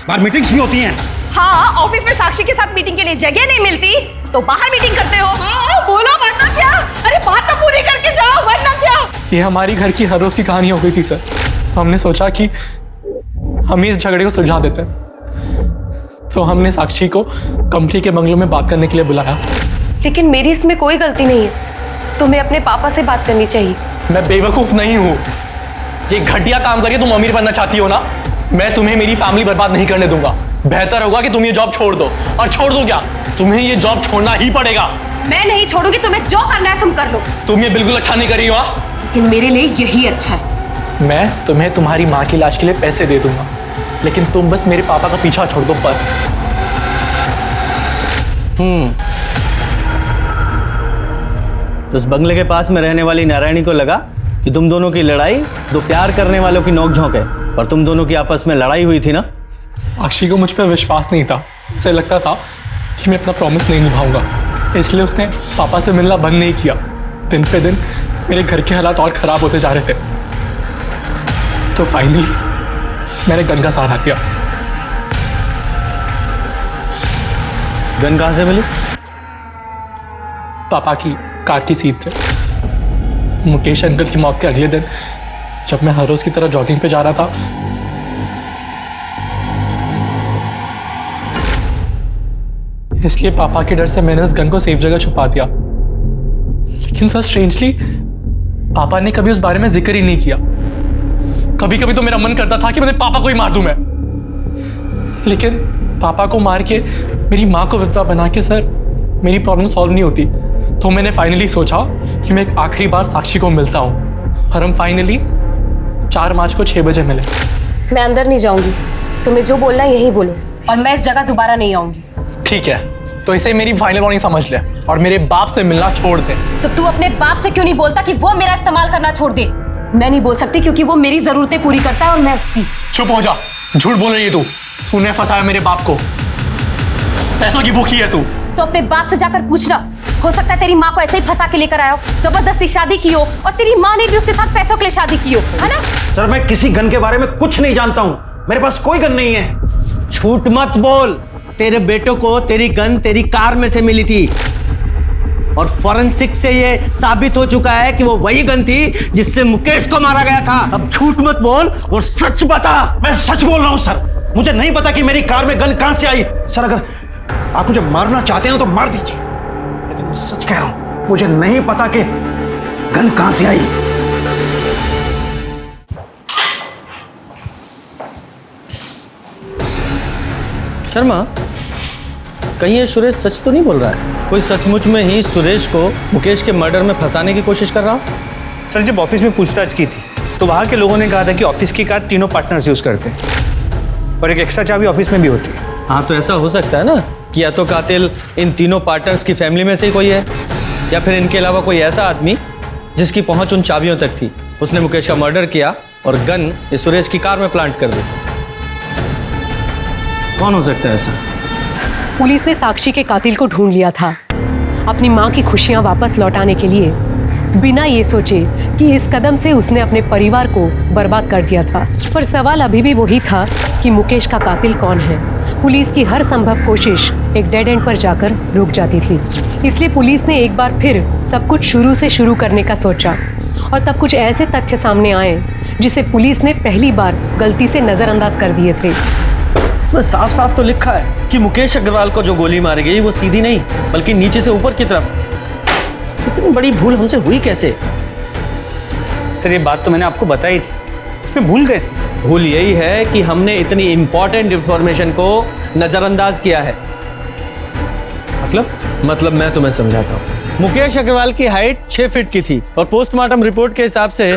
बाहर मीटिंग्स भी होती हैं। हाँ, ऑफिस में साक्षी के साथ मीटिंग के लिए जगह नहीं मिलती तो बाहर मीटिंग करते हो। हाँ, बोलो वरना क्या? अरे बात तो पूरी करके जाओ, वरना क्या? ये हमारी घर की हर रोज की कहानी हो गई थी सर, तो हमने सोचा कि हम इस झगड़े को सुलझा देते हैं। तो हमने साक्षी को कंपनी के बंगलों में बात करने के लिए बुलाया। लेकिन मेरी इसमें कोई गलती नहीं है, तुम्हें अपने पापा से बात करनी चाहिए। मैं बेवकूफ नहीं हूँ। ये घटिया काम करके तुम अमीर बनना चाहती हो ना, मैं तुम्हें मेरी फैमिली बर्बाद नहीं करने दूंगा। बेहतर होगा कि तुम ये जॉब छोड़ दो। और छोड़ दो क्या, तुम्हें ये जॉब छोड़ना ही पड़ेगा। मैं नहीं छोड़ूंगी, तुम्हें जो करना है तुम कर लो। तुम ये बिल्कुल अच्छा नहीं कर रही हो। लेकिन मेरे लिए यही अच्छा है। मैं तुम्हें तुम्हारी माँ की लाश के लिए पैसे दे दूंगा, लेकिन तुम बस मेरे पापा का पीछा छोड़ दो बस। तो उस बंगले के पास में रहने वाली नारायणी को लगा कि तुम दोनों की लड़ाई दो प्यार करने वालों की नोकझोंक है, और तुम दोनों की आपस में लड़ाई हुई थी ना। साक्षी को मुझ पर विश्वास नहीं था। उसे लगता था कि मैं अपना प्रॉमिस नहीं निभाऊंगा, इसलिए उसने पापा से मिलना बंद नहीं किया। दिन पे दिन मेरे घर के हालात और ख़राब होते जा रहे थे, तो फाइनली मैंने गन का सहारा किया। गन कहाँ से मिली? पापा की कार की सीट से। मुकेश अंकल की मौत के अगले दिन जब मैं हर रोज की तरह जॉगिंग पे जा रहा था, इसलिए पापा के डर से मैंने उस गन को सेफ जगह छुपा दिया। लेकिन सर स्ट्रेंजली पापा ने कभी उस बारे में जिक्र ही नहीं किया। कभी कभी तो मेरा मन करता था कि मैं पापा को ही मार दूं मैं, लेकिन पापा को मार के मेरी माँ को विधवा बना के सर मेरी प्रॉब्लम सॉल्व नहीं होती। तो मैंने फाइनली सोचा कि मैं एक आखिरी बार साक्षी को मिलता हूँ, और हम फाइनली 4 मार्च को 6 बजे मिले। मैं अंदर नहीं जाऊंगी, तुम्हें जो बोलना है यही बोलो, और मैं इस जगह दोबारा नहीं आऊंगी। ठीक है, तो इसे मेरी फाइनल वार्निंग समझ ले और मेरे बाप से मिलना छोड़ दे। तो तू अपने बाप से क्यों नहीं बोलता कि वो मेरा इस्तेमाल करना छोड़ दे? मैं नहीं बोल सकती क्योंकि वो मेरी जरूरतें पूरी करता है और मैं उसकी। चुप हो जा, झूठ बोल रही है तू। तूने फंसाया मेरे बाप को, पैसों की भूखी है तू। तो अपने बाप से जाकर पूछना, हो सकता है तेरी माँ को ऐसे ही फंसा के लेकर आया हो, जबरदस्ती शादी की हो, और तेरी माँ ने भी उसके साथ पैसों के लिए शादी की हो, है ना? सर मैं किसी गन के बारे में कुछ नहीं जानता हूँ, मेरे पास कोई गन नहीं है। झूठ मत बोल। तेरे बेटों को तेरी गन तेरी कार में से मिली थी, और फॉरेंसिक से ये साबित हो चुका है कि वो वही गन थी जिससे मुकेश को मारा गया था। अब झूठ मत बोल और सच बता। मैं सच बोल रहा हूँ सर, मुझे नहीं पता कि मेरी कार में गन कहां से आई। सर अगर आप मुझे मारना चाहते हैं तो मार दीजिए, लेकिन मैं सच कह रहा हूं, मुझे नहीं पता कि गन कहां से आई। शर्मा, कहीं ये सुरेश सच तो नहीं बोल रहा है? कोई सचमुच में ही सुरेश को मुकेश के मर्डर में फंसाने की कोशिश कर रहा हो? सर जब ऑफिस में पूछताछ की थी तो वहाँ के लोगों ने कहा था कि ऑफिस की कार तीनों पार्टनर्स यूज करते हैं, और एक एक्स्ट्रा चाबी ऑफिस में भी होती है। हाँ, तो ऐसा हो सकता है ना कि या तो कातिल इन तीनों पार्टनर्स की फैमिली में से ही कोई है, या फिर इनके अलावा कोई ऐसा आदमी जिसकी पहुंच उन चाबियों तक थी। उसने मुकेश का मर्डर किया और गन इस सुरेश की कार में प्लांट कर दी। कौन हो सकता है ऐसा? पुलिस ने साक्षी के कातिल को ढूंढ लिया था, अपनी माँ की खुशियाँ वापस लौटाने के लिए, बिना ये सोचे कि इस कदम से उसने अपने परिवार को बर्बाद कर दिया था। पर सवाल अभी भी वही था कि मुकेश का कातिल कौन है। पुलिस की हर संभव कोशिश एक डेड एंड पर जाकर रुक जाती थी। इसलिए पुलिस ने एक बार फिर सब कुछ शुरू से शुरू करने का सोचा, और तब कुछ ऐसे तथ्य सामने आए जिसे पुलिस ने पहली बार गलती से नजरअंदाज कर दिए थे। इसमें साफ साफ तो लिखा है कि मुकेश अग्रवाल को जो गोली मारी गई वो सीधी नहीं बल्कि नीचे से ऊपर की तरफ। इतनी बड़ी भूल हमसे हुई कैसे? सर ये बात तो मैंने आपको बताई थी, इसमें भूल कैसे? भूल यही है कि हमने इतनी इंपॉर्टेंट इंफॉर्मेशन को नजरअंदाज किया है। मतलब मैं तुम्हें समझाता हूँ। मुकेश अग्रवाल की हाइट 6 फीट की थी, और पोस्टमार्टम रिपोर्ट के हिसाब से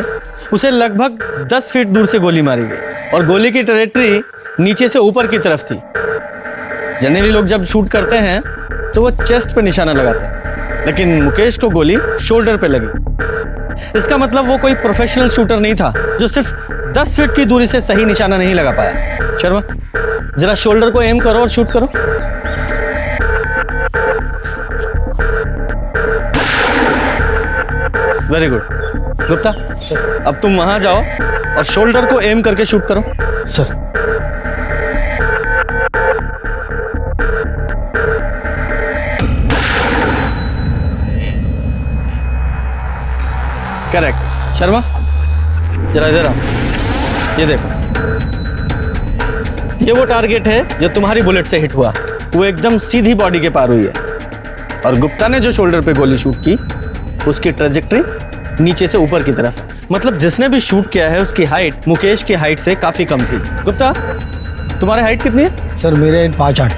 उसे लगभग 10 फीट दूर से गोली मारी गई, और गोली की ट्रैजेक्टरी नीचे से ऊपर की तरफ थी। जनरली लोग जब शूट करते हैं तो वो चेस्ट पे निशाना लगाता है, लेकिन मुकेश को गोली शोल्डर पे लगी। इसका मतलब वो कोई प्रोफेशनल शूटर नहीं था जो सिर्फ 10 फीट की दूरी से सही निशाना नहीं लगा पाया। शर्मा, जरा शोल्डर को एम करो और शूट करो। Very good. गुप्ता, अब तुम वहां जाओ और शोल्डर को एम करके शूट करो। सर। करेक्ट। शर्मा, जरा इधर आओ। ये देखो, ये वो टारगेट है जो तुम्हारी बुलेट से हिट हुआ। वो एकदम सीधी बॉडी के पार हुई है। और गुप्ता ने जो शोल्डर पे गोली शूट की, उसकी ट्रेजेक्टरी नीचे से ऊपर की तरफ। मतलब जिसने भी शूट किया है उसकी हाइट मुकेश की हाइट से काफी कम थी। गुप्ता, तुम्हारी हाइट कितनी है? सर मेरे 5'8".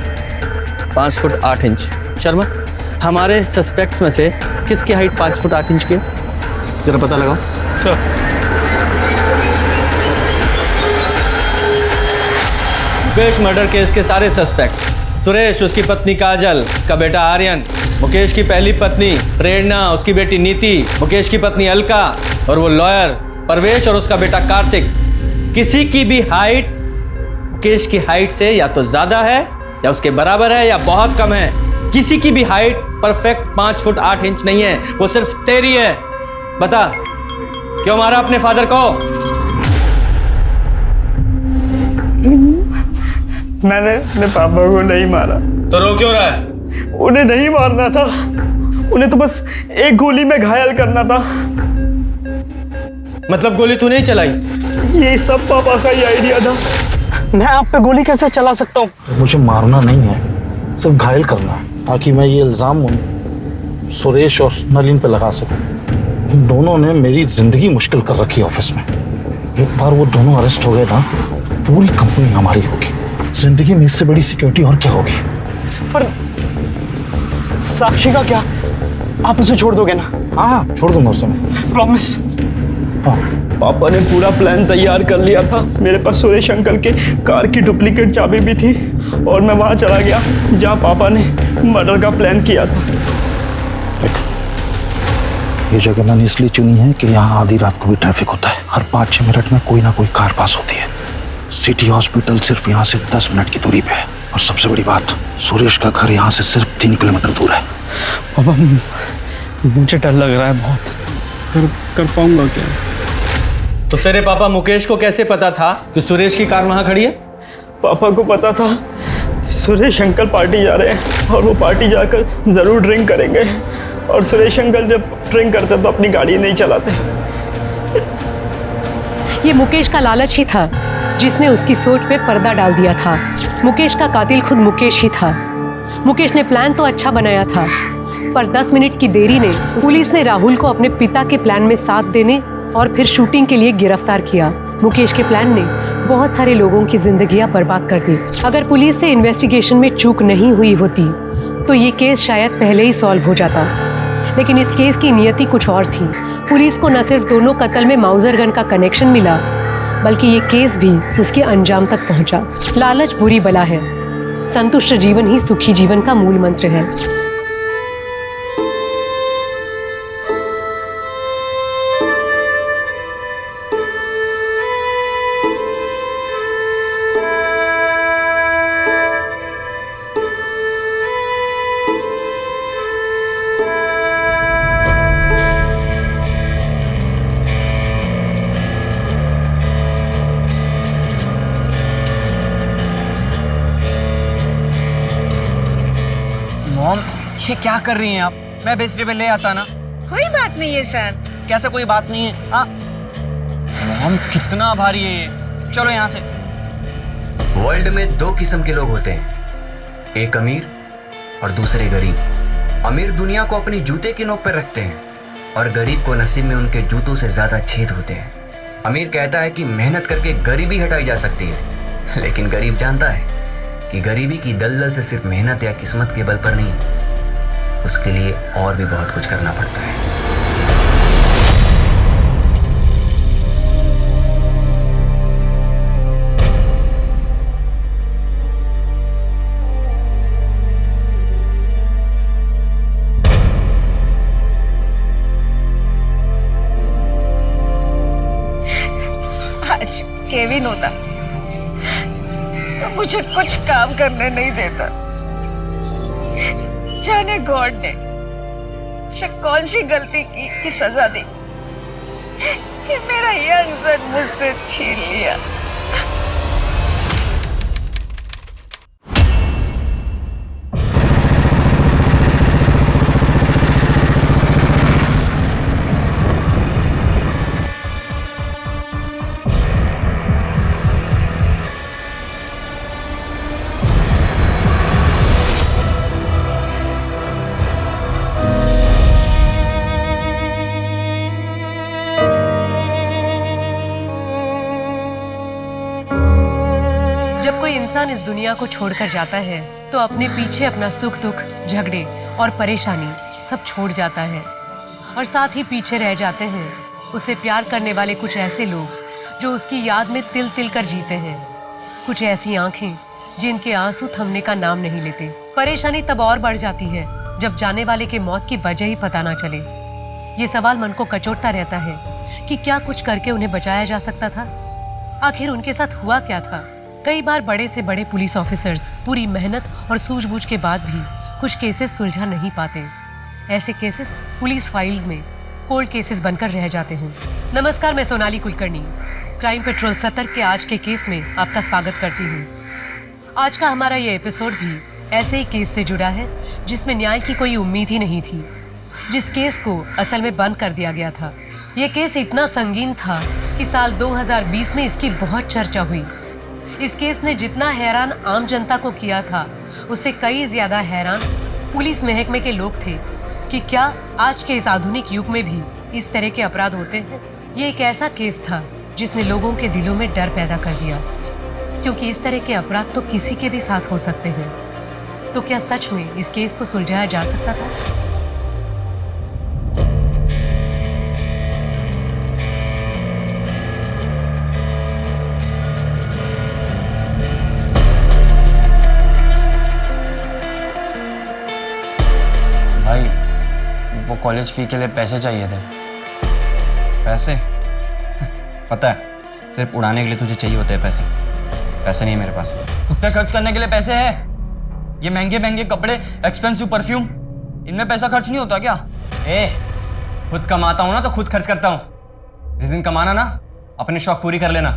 5 फुट 8 इंच। शर्मा, हमारे सस्पेक्ट्स में से किसकी हाइट 5 फुट 8 इंच की है? जरा पता लगाओ। सर, मुकेश मर्डर केस के सारे सस्पेक्ट, सुरेश, उसकी पत्नी काजल, का बेटा आर्यन, मुकेश की पहली पत्नी प्रेरणा, उसकी बेटी नीति, मुकेश की पत्नी अलका और वो लॉयर परवेश और उसका बेटा कार्तिक, किसी की भी हाइट मुकेश की हाइट से या तो ज्यादा है या उसके बराबर है या बहुत कम है। किसी की भी हाइट परफेक्ट 5 फुट 8 इंच नहीं है, वो सिर्फ तेरी है। बता, क्यों मारा अपने फादर को? मैंने अपने पापा को नहीं मारा। तो रो क्यों रहा है? उन्हें नहीं मारना था, उन्हें तो बस एक गोली में घायल करना था। मतलब गोली तू नहीं चलाई? ये सब पापा का ही आइडिया था। मैं आप पे गोली कैसे चला सकता हूँ? मुझे मारना नहीं है, सिर्फ घायल करना है, ताकि मैं ये इल्ज़ाम सुरेश और नलिन पे लगा सकूं। उन दोनों ने मेरी जिंदगी मुश्किल कर रखी ऑफिस में। एक बार वो दोनों अरेस्ट हो गए ना, पूरी कंपनी हमारी होगी। जिंदगी में इससे बड़ी सिक्योरिटी और क्या होगी? पर साक्षी का क्या? आप उसे छोड़ दोगे ना? हाँ, छोड़ दूंगा उसे मैं। प्रॉमिस। हाँ। पापा ने पूरा प्लान तैयार कर लिया था। मेरे पास सुरेश अंकल के कार की डुप्लीकेट चाबी भी थी और मैं वहां चला गया जहां पापा ने मर्डर का प्लान किया था। ये जगह मैंने इसलिए चुनी है कि यहाँ आधी रात को भी ट्रैफिक होता है। हर 5-6 मिनट में कोई ना कोई कार पास होती है। सिटी हॉस्पिटल सिर्फ यहाँ से 10 मिनट की दूरी पे है। और सबसे बड़ी बात, सुरेश का घर यहाँ से सिर्फ 3 किलोमीटर दूर है। पापा, मुझे डर लग रहा है बहुत। कर पाऊंगा क्या? तो तेरे पापा मुकेश को कैसे पता था कि सुरेश की कार वहां खड़ी है? पापा को पता था सुरेश अंकल पार्टी जा रहे हैं और वो पार्टी जाकर जरूर ड्रिंक करेंगे। और सुरेश अंकल जब ड्रिंक करते तो अपनी गाड़ी नहीं चलाते। ये मुकेश का लालच ही था जिसने उसकी सोच पे पर्दा डाल दिया था। मुकेश का कातिल खुद मुकेश ही था। मुकेश ने प्लान तो अच्छा बनाया था, पर 10 मिनट की देरी ने पुलिस ने राहुल को अपने पिता के प्लान में साथ देने और फिर शूटिंग के लिए गिरफ्तार किया। मुकेश के प्लान ने बहुत सारे लोगों की जिंदगियां बर्बाद कर दी। अगर पुलिस से इन्वेस्टिगेशन में चूक नहीं हुई होती तो ये केस शायद पहले ही सॉल्व हो जाता। लेकिन इस केस की नियति कुछ और थी। पुलिस को न सिर्फ दोनों कत्ल में माउजर गन का कनेक्शन मिला, बल्कि ये केस भी उसके अंजाम तक पहुंचा। लालच बुरी बला है, संतुष्ट जीवन ही सुखी जीवन का मूल मंत्र है। मॉम, ये क्या कर रही हैं आप? मैं वेजिटेबल ले आता ना। कोई बात नहीं है सर। कैसे कोई बात नहीं है? हाँ मॉम, कितना भारी है ये। चलो यहाँ से। वर्ल्ड में 2 किस्म के लोग होते हैं, एक अमीर और दूसरे गरीब। अमीर दुनिया को अपनी जूते की नोक पर रखते हैं और गरीब को नसीब में उनके जूतों से ज्यादा छेद होते हैं। अमीर कहता है कि मेहनत करके गरीबी हटाई जा सकती है, लेकिन गरीब जानता है कि गरीबी की दलदल से सिर्फ मेहनत या किस्मत के बल पर नहीं, उसके लिए और भी बहुत कुछ करना पड़ता है। आज केविन होता तो मुझे कुछ काम करने नहीं देता। जाने गॉड ने से कौन सी गलती की कि सजा दी कि मेरा यंग सन मुझसे छीन लिया। जब कोई इंसान इस दुनिया को छोड़कर जाता है तो अपने पीछे अपना सुख दुख, झगड़े और परेशानी सब छोड़ जाता है और साथ ही पीछे रह जाते हैं उसे प्यार करने वाले कुछ ऐसे लोग जो उसकी याद में तिल तिल कर जीते हैं, कुछ ऐसी आंखें जिनके आंसू थमने का नाम नहीं लेते। परेशानी तब और बढ़ जाती है जब जाने वाले के मौत की वजह ही पता ना चले। ये सवाल मन को कचोटता रहता है कि क्या कुछ करके उन्हें बचाया जा सकता था? आखिर उनके साथ हुआ क्या था? कई बार बड़े से बड़े पुलिस ऑफिसर्स पूरी मेहनत और सूझबूझ के बाद भी कुछ केसेस सुलझा नहीं पाते। ऐसे केसेस पुलिस फाइल्स में कोल्ड केसेस बनकर रह जाते हैं। नमस्कार, मैं सोनाली कुलकर्णी क्राइम पेट्रोल 70 के आज के केस में आपका स्वागत करती हूँ। आज का हमारा ये एपिसोड भी ऐसे ही केस से जुड़ा है जिसमें न्याय की कोई उम्मीद ही नहीं थी, जिस केस को असल में बंद कर दिया गया था। ये केस इतना संगीन था कि साल 2020 में इसकी बहुत चर्चा हुई। इस केस ने जितना हैरान आम जनता को किया था उससे कई ज्यादा हैरान पुलिस महकमे के लोग थे कि क्या आज के इस आधुनिक युग में भी इस तरह के अपराध होते हैं। ये एक ऐसा केस था जिसने लोगों के दिलों में डर पैदा कर दिया, क्योंकि इस तरह के अपराध तो किसी के भी साथ हो सकते हैं। तो क्या सच में इस केस को सुलझाया जा सकता था? वो कॉलेज फी के लिए पैसे चाहिए थे। पैसे? पता है, सिर्फ उड़ाने के लिए तुझे चाहिए होते हैं पैसे। पैसे नहीं है मेरे पास। खुद पे खर्च करने के लिए पैसे है? ये महंगे महंगे कपड़े, एक्सपेंसिव परफ्यूम, इनमें पैसा खर्च नहीं होता क्या? खुद कमाता हूँ ना तो खुद खर्च करता हूँ। जिस दिन कमाना ना, अपने शौक पूरी कर लेना।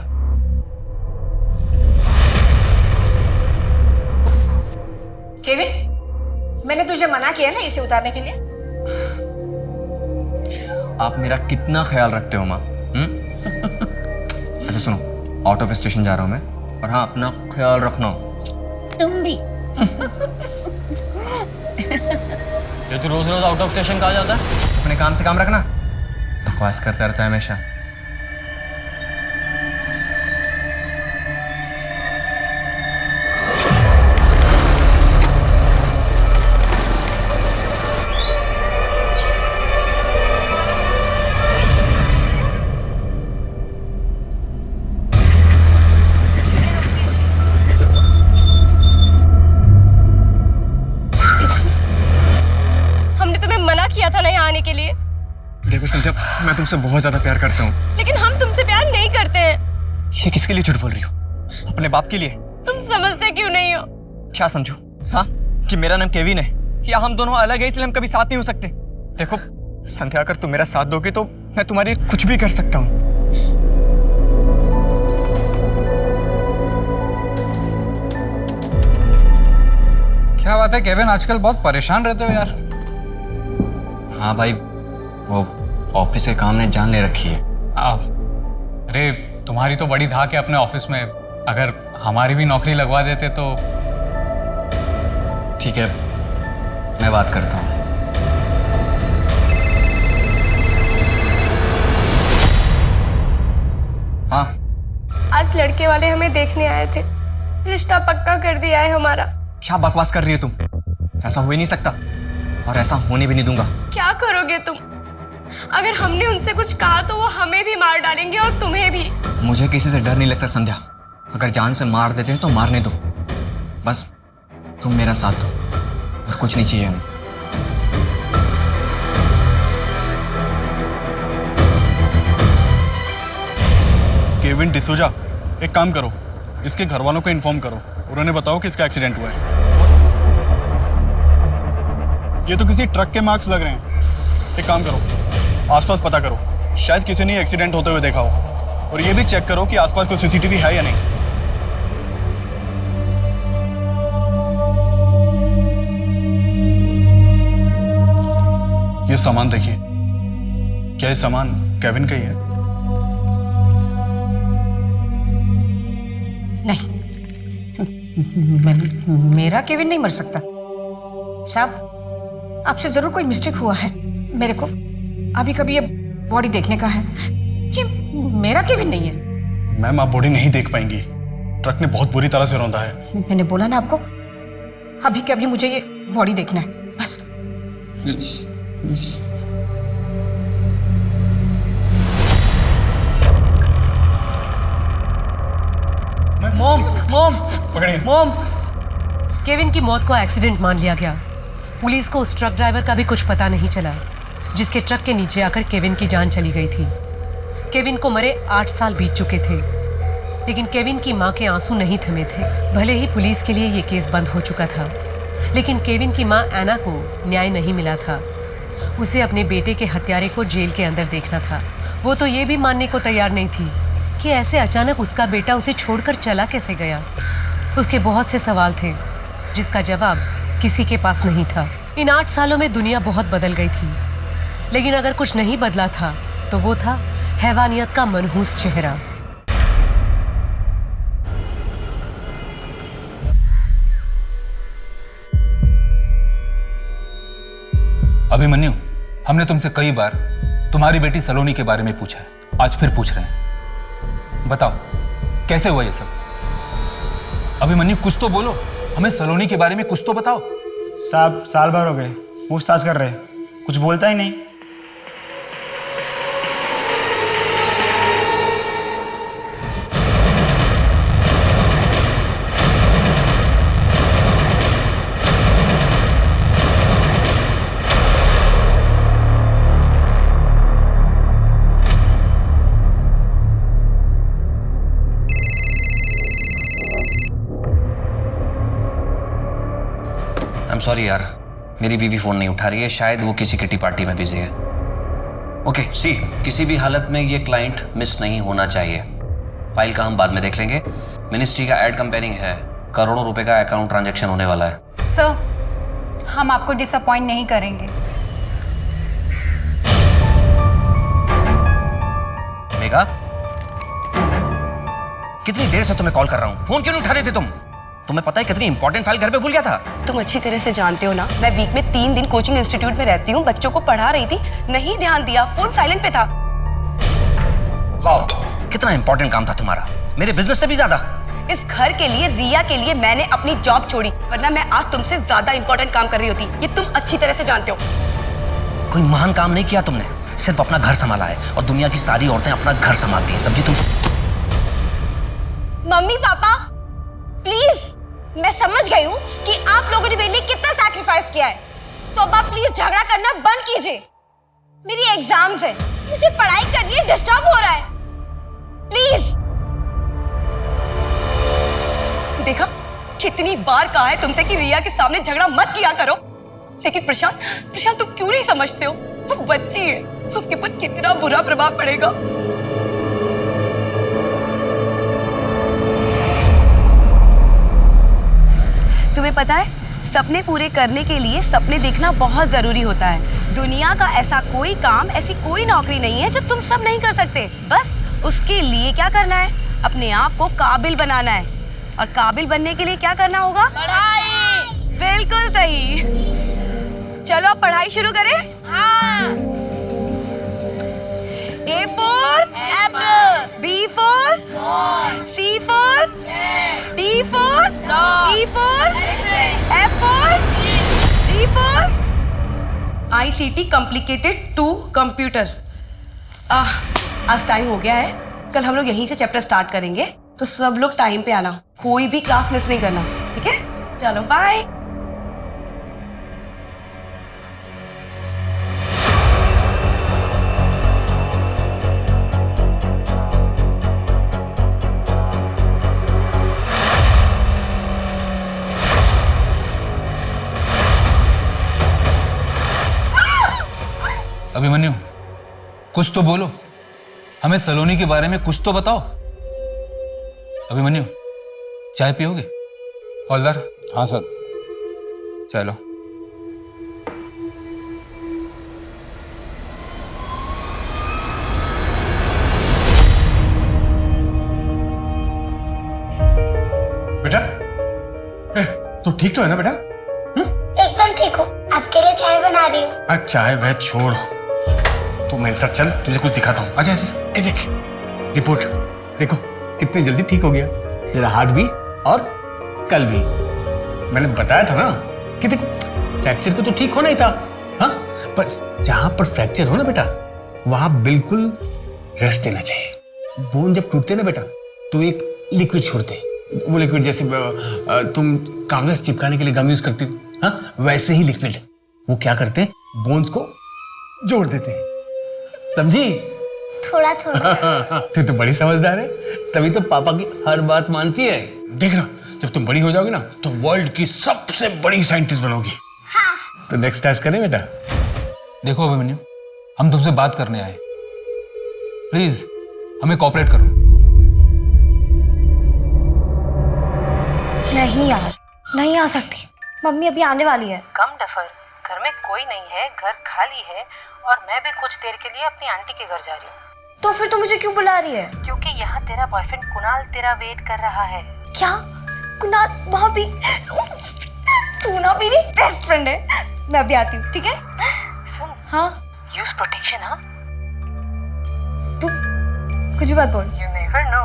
केविन, मैंने तुझे मना किया ना इसे उतारने के लिए। आप मेरा कितना ख्याल रखते हो माँ? अच्छा सुनो, आउट ऑफ स्टेशन जा रहा हूँ मैं, और हाँ अपना ख्याल रखना। तुम भी। ये तो रोज रोज आउट ऑफ स्टेशन कहा जाता है। अपने काम से काम रखना, बकवास करता रहता है हमेशा। देखो संध्या, मैं तुमसे बहुत ज्यादा प्यार करता हूँ। लेकिन हम तुमसे प्यार नहीं करते हैं। ये किसके लिए झूठ बोल रही हो? अपने बाप के लिए। तुम समझते क्यों नहीं हो? क्या समझू? हाँ, कि मेरा नाम केविन है, या हम दोनों अलग है इसलिए हम कभी साथ नहीं हो सकते। देखो संध्या, अगर तुम मेरा साथ दोगे तो मैं तुम्हारे लिए कुछ भी कर सकता हूँ। क्या बात है केविन, आजकल बहुत परेशान रहते हो यार। हाँ भाई, वो ऑफिस के काम ने जान ले रखी है। अरे तुम्हारी तो बड़ी धाक है अपने ऑफिस में, अगर हमारी भी नौकरी लगवा देते तो। ठीक है, मैं बात करता हूँ। हाँ, आज लड़के वाले हमें देखने आए थे। रिश्ता पक्का कर दिया है हमारा। क्या बकवास कर रही हो तुम? ऐसा हो ही नहीं सकता, और ऐसा होने भी नहीं दूंगा। क्या करोगे तुम? अगर हमने उनसे कुछ कहा तो वो हमें भी मार डालेंगे और तुम्हें भी। मुझे किसी से डर नहीं लगता संध्या। अगर जान से मार देते हैं तो मारने दो, बस तुम मेरा साथ दो, और कुछ नहीं चाहिए हमें। केविन डिसूजा, एक काम करो, इसके घर वालों को इन्फॉर्म करो, उन्होंने बताओ कि इसका एक्सीडेंट हुआ है। ये तो किसी ट्रक के मार्क्स लग रहे हैं। एक काम करो, आसपास पता करो, शायद किसी ने एक्सीडेंट होते हुए देखा हो। और ये भी चेक करो कि आसपास कोई सीसीटीवी है या नहीं। ये सामान देखिए, क्या ये सामान केविन का ही है? मेरा केविन नहीं मर सकता साहब। आपसे जरूर कोई मिस्टेक हुआ है। मेरे को अभी कभी ये बॉडी देखने का है। ये मेरा केविन नहीं है। मैम, आप बॉडी नहीं देख पाएंगी, ट्रक ने बहुत बुरी तरह से रौंदा है। मैंने बोला ना आपको, अभी के अभी मुझे ये बॉडी देखना है बस। मॉम, मॉम, पकड़िए। मॉम, केविन की मौत को एक्सीडेंट मान लिया गया। पुलिस को उस ट्रक ड्राइवर का भी कुछ पता नहीं चला जिसके ट्रक के नीचे आकर केविन की जान चली गई थी। केविन को मरे 8 साल बीत चुके थे, लेकिन केविन की मां के आंसू नहीं थमे थे। भले ही पुलिस के लिए ये केस बंद हो चुका था, लेकिन केविन की मां एना को न्याय नहीं मिला था। उसे अपने बेटे के हत्यारे को जेल के अंदर देखना था। वो तो ये भी मानने को तैयार नहीं थी कि ऐसे अचानक उसका बेटा उसे छोड़कर चला कैसे गया। उसके बहुत से सवाल थे जिसका जवाब किसी के पास नहीं था। इन 8 सालों में दुनिया बहुत बदल गई थी, लेकिन अगर कुछ नहीं बदला था तो वो था हैवानियत का मनहूस चेहरा। अभिमन्यु, हमने तुमसे कई बार तुम्हारी बेटी सलोनी के बारे में पूछा है, आज फिर पूछ रहे हैं। बताओ कैसे हुआ ये सब? अभिमन्यु कुछ तो बोलो, हमें सलोनी के बारे में कुछ तो बताओ। साहब, साल भर हो गए पूछताछ कर रहे, कुछ बोलता ही नहीं। सॉरी यार, मेरी बीवी फोन नहीं उठा रही है, शायद वो किसी किटी पार्टी में बिजी है। ओके सी, किसी भी हालत में ये क्लाइंट मिस नहीं होना चाहिए। फाइल का हम बाद में देख लेंगे। मिनिस्ट्री का एड कंपेयरिंग है, करोड़ों रुपए का अकाउंट ट्रांजैक्शन होने वाला है। सर, हम आपको डिसअपॉइंट नहीं करेंगे। मेघा, कितनी देर से तुम्हें कॉल कर रहा हूं, फोन क्यों नहीं उठा रहे थे तुम? तुम्हें पता है कितनी इंपॉर्टेंट फाइल घर पे भूल गया था। तुम अच्छी तरह से जानते हो ना, मैं वीक में 3 दिन कोचिंग इंस्टीट्यूट में रहती हूँ, बच्चों को पढ़ा रही थी, नहीं ध्यान दिया, फोन साइलेंट पे था। वाह, कितना इंपॉर्टेंट काम था तुम्हारा, मेरे बिजनेस से भी ज्यादा। इस घर के लिए, रिया के लिए मैंने अपनी जॉब छोड़ी, वरना मैं आज तुमसे ज्यादा इंपॉर्टेंट काम कर रही होती। ये तुम अच्छी तरह से जानते हो। कोई महान काम नहीं किया तुमने, सिर्फ अपना घर संभाला है, और दुनिया की सारी औरतें अपना घर संभालती हैं, समझी तुम? मम्मी पापा प्लीज, मैं समझ गई हूँ कि आप लोगों ने मेरे लिए कितना सैक्रिफाइस किया है, तो अब आप प्लीज झगड़ा करना बंद कीजिए। मेरी एग्जाम्स है, मुझे पढ़ाई करनी है, डिस्टर्ब हो रहा है, प्लीज। देखा, कितनी बार कहा है तुमसे कि रिया के सामने झगड़ा मत किया करो, लेकिन प्रशांत तुम क्यों नहीं समझते हो? वो बच्ची है, उसके ऊपर कितना बुरा प्रभाव पड़ेगा। तुम्हें पता है, सपने पूरे करने के लिए सपने देखना बहुत जरूरी होता है। दुनिया का ऐसा कोई काम, ऐसी कोई नौकरी नहीं है जो तुम सब नहीं कर सकते। बस उसके लिए क्या करना है, अपने आप को काबिल बनाना है। और काबिल बनने के लिए क्या करना होगा? पढ़ाई। बिल्कुल सही। चलो अब पढ़ाई शुरू करें। हाँ। A for apple, B for ball, C for cat, D for dog, E for F for G for ICT complicated to computer। आज टाइम हो गया है, कल हम लोग यहीं से चैप्टर स्टार्ट करेंगे, तो सब लोग टाइम पे आना, कोई भी क्लास मिस नहीं करना, ठीक है? चलो बाय। अभिमन्यु, कुछ तो बोलो, हमें सलोनी के बारे में कुछ तो बताओ। अभिमन्यु, चाय पियोगे? हौलदार। हाँ सर। चलो। बेटा, तू ठीक तो है ना बेटा? एकदम ठीक हो। आपके लिए चाय बना रही हूँ। अरे चाय वह छोड़, तू मेरे साथ चल, तुझे कुछ दिखाता हूँ। अच्छा अच्छा, ये देख रिपोर्ट, देखो कितनी जल्दी ठीक हो गया तेरा हाथ भी और कल भी। मैंने बताया था ना कि देखो फ्रैक्चर को तो ठीक होना ही था, हाँ, पर जहां पर फ्रैक्चर हो ना बेटा, वहां बिल्कुल रेस्ट देना चाहिए। बोन जब टूटते ना बेटा, तो एक लिक्विड छोड़ते, वो लिक्विड जैसे तुम कागज चिपकाने के लिए गम यूज करती हो, हाँ, वैसे ही लिक्विड वो क्या करते हैं, बोन्स को जोड़ देते हैं, समझी? थोड़ा थोड़ा। तू तो बड़ी समझदार है, तभी तो पापा की हर बात मानती है। देख ना, जब तुम बड़ी हो जाओगी ना, तो वर्ल्ड की सबसे बड़ी साइंटिस्ट बनोगी। हाँ। तो नेक्स्ट टास्क करें बेटा? देखो अभिमन्यु, हम तुमसे बात करने आए, प्लीज हमें कोऑपरेट करो। नहीं यार, नहीं आ सकती, मम्मी अभी आने वाली है। कम डफर, घर में कोई नहीं है, घर खाली है और मैं भी कुछ देर के लिए अपनी आंटी के घर जा रही हूँ। तो फिर तो मुझे क्यों बुला रही है? क्योंकि यहाँ तेरा बॉयफ्रेंड कुणाल तेरा वेट कर रहा है। क्या? कुणाल वहाँ भी? तू ना मेरी बेस्ट फ्रेंड है, मैं अभी आती हूँ, ठीक है? सुन, हाँ यूज प्रोटेक्शन। हाँ, तू कुछ भी बात बोल। यू नेवर नो,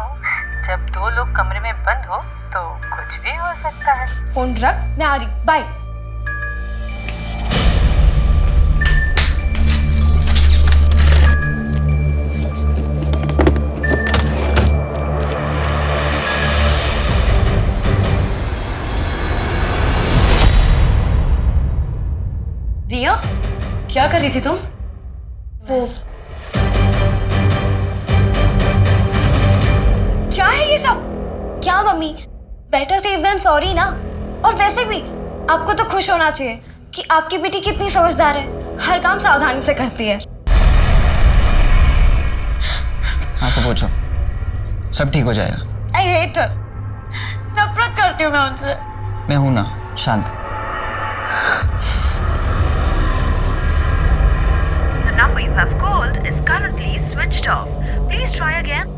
जब दो लोग कमरे में बंद हो तो कुछ भी हो सकता है। फोन रख, मैं आ रही, बाय। रिया, क्या कर रही थी तुम? वो क्या है ये सब? क्या mummy, better safe than sorry ना। और वैसे भी आपको तो खुश होना चाहिए कि आपकी बेटी कितनी समझदार है, हर काम सावधानी से करती है। हाँ सब पूछो, सब ठीक हो जाएगा। आई हेट हर, नफरत करती हूँ मैं उनसे। मैं हूं ना, शांत। The number you have called is currently switched off. Please try again.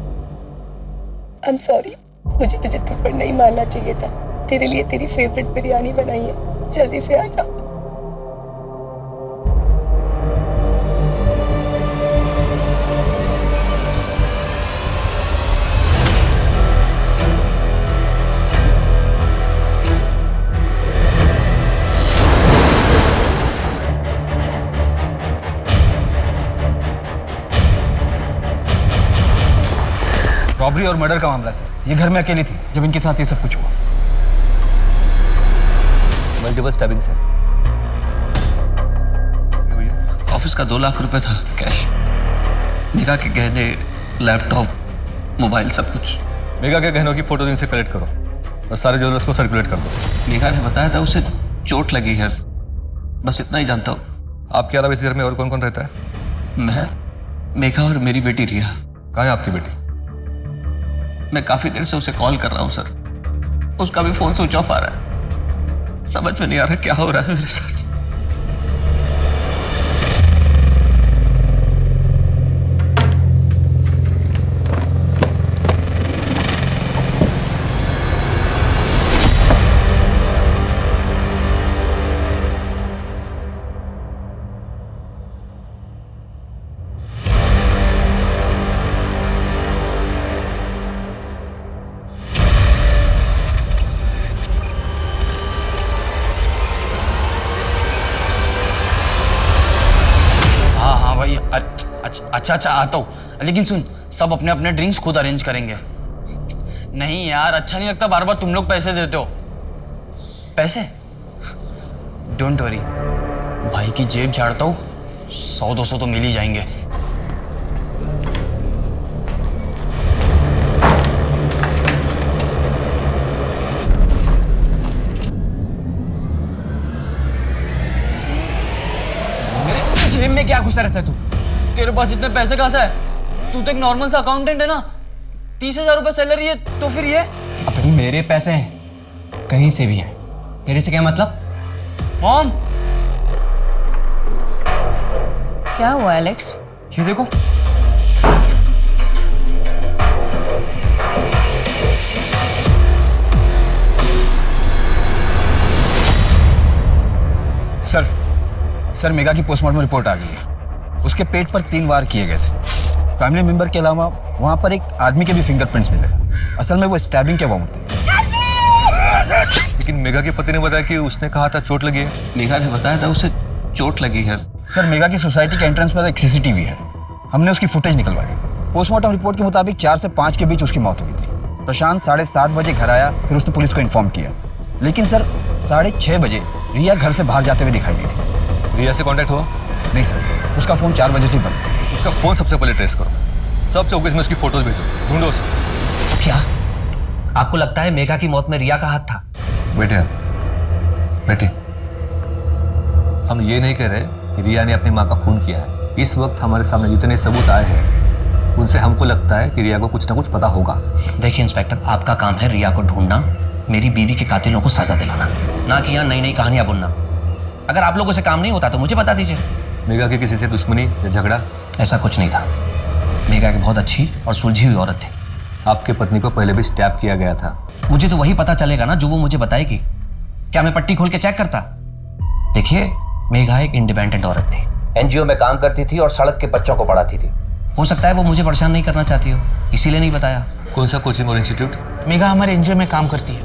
I'm sorry, मुझे तुझे थप्पड़ नहीं मारना चाहिए था। तेरे लिए तेरी फेवरेट बिरयानी बनाई है, जल्दी से आ जा। रॉबरी और मर्डर का मामला सर। ये घर में अकेली थी जब इनके साथ ये सब कुछ हुआ। मल्टीपल स्टैबिंग से। ऑफिस का 2 लाख रुपए था कैश, मेघा के गहने, लैपटॉप, मोबाइल, सब कुछ। मेघा के गहनों की फोटो इनसे कलेक्ट करो और सारे ज्वेलर्स को सर्कुलेट कर दो। मेघा ने बताया था उसे चोट लगी है, बस इतना ही जानता हूँ। आपके अलावा इस घर में और कौन कौन रहता है? मैं, मेघा और मेरी बेटी रिया। कहाँ है आपकी बेटी? मैं काफी देर से उसे कॉल कर रहा हूँ सर, उसका भी फोन स्विच ऑफ आ रहा है। समझ में नहीं आ रहा क्या हो रहा है मेरे साथ। अच्छा आता हूँ, लेकिन सुन, सब अपने अपने ड्रिंक्स खुद अरेंज करेंगे। नहीं यार, अच्छा नहीं लगता बार बार तुम लोग पैसे देते हो। पैसे? डोंट वरी, भाई की जेब झाड़ता हूँ, 100-200 तो मिल ही जाएंगे। मेरे जेब में क्या घुसा रहता है तू? पास इतने पैसे कहाँ से है? तू तो एक नॉर्मल सा अकाउंटेंट है ना, 30,000 रुपए सैलरी है, तो फिर ये अभी मेरे पैसे हैं, कहीं से भी हैं, तेरे से क्या मतलब? मॉम, क्या हुआ एलेक्स? ये देखो, सर मेगा की पोस्टमार्टम रिपोर्ट आ गई है। उसके पेट पर 3 वार किए गए थे। फैमिली मेंबर के अलावा वहाँ पर एक आदमी के भी फिंगरप्रिंट्स मिले। असल में वो स्टैबिंग के वाउंड थे। लेकिन मेगा के पति ने बताया कि उसने कहा था चोट लगी है। मेगा ने बताया था उसे चोट लगी है। सर मेगा की सोसाइटी के एंट्रेंस पर एक सीसीटीवी है, हमने उसकी फुटेज निकलवाई। पोस्टमार्टम रिपोर्ट के मुताबिक 4 से 5 के बीच उसकी मौत हुई थी। प्रशांत 7:30 बजे घर आया, फिर उसने पुलिस को इन्फॉर्म किया। लेकिन सर 6:30 बजे रिया घर से बाहर जाते हुए दिखाई दी थी। रिया से कांटेक्ट हुआ? नहीं सर, उसका फोन 4 बजे से बंद। उसका फोन सबसे पहले ट्रेस करो, सब चौकीस में उसकी फोटोज भेजो, ढूंढो उसे। क्या आपको लगता है मेगा की मौत में रिया का हाथ था? बेटे हम ये नहीं कह रहे कि रिया ने अपनी माँ का खून किया है। इस वक्त हमारे सामने जितने सबूत आए हैं उनसे हमको लगता है कि रिया को कुछ ना कुछ पता होगा। देखिए इंस्पेक्टर, आपका काम है रिया को ढूंढना, मेरी बीवी के कातिलों को सजा दिलाना, ना कि यहाँ नई नई कहानियां बुनना। अगर आप लोगों से काम नहीं होता तो मुझे बता दीजिए। मेगा की किसी से दुश्मनी या झगड़ा? ऐसा कुछ नहीं था। मेगा एक बहुत अच्छी और सुलझी हुई औरत थी। आपके पत्नी को पहले भी स्टैप किया गया था। मुझे तो वही पता चलेगा ना जो वो मुझे बताएगी। क्या मैं पट्टी खोल के चेक करता? देखिए, मेघा एक इंडिपेंडेंट औरत थी, एनजीओ में काम करती थी और सड़क के बच्चों को पढ़ाती थी। हो सकता है वो मुझे परेशान नहीं करना चाहती हो, इसीलिए नहीं बताया। कौन सा कोचिंग और इंस्टीट्यूट? मेघा हमारे एनजीओ में काम करती है,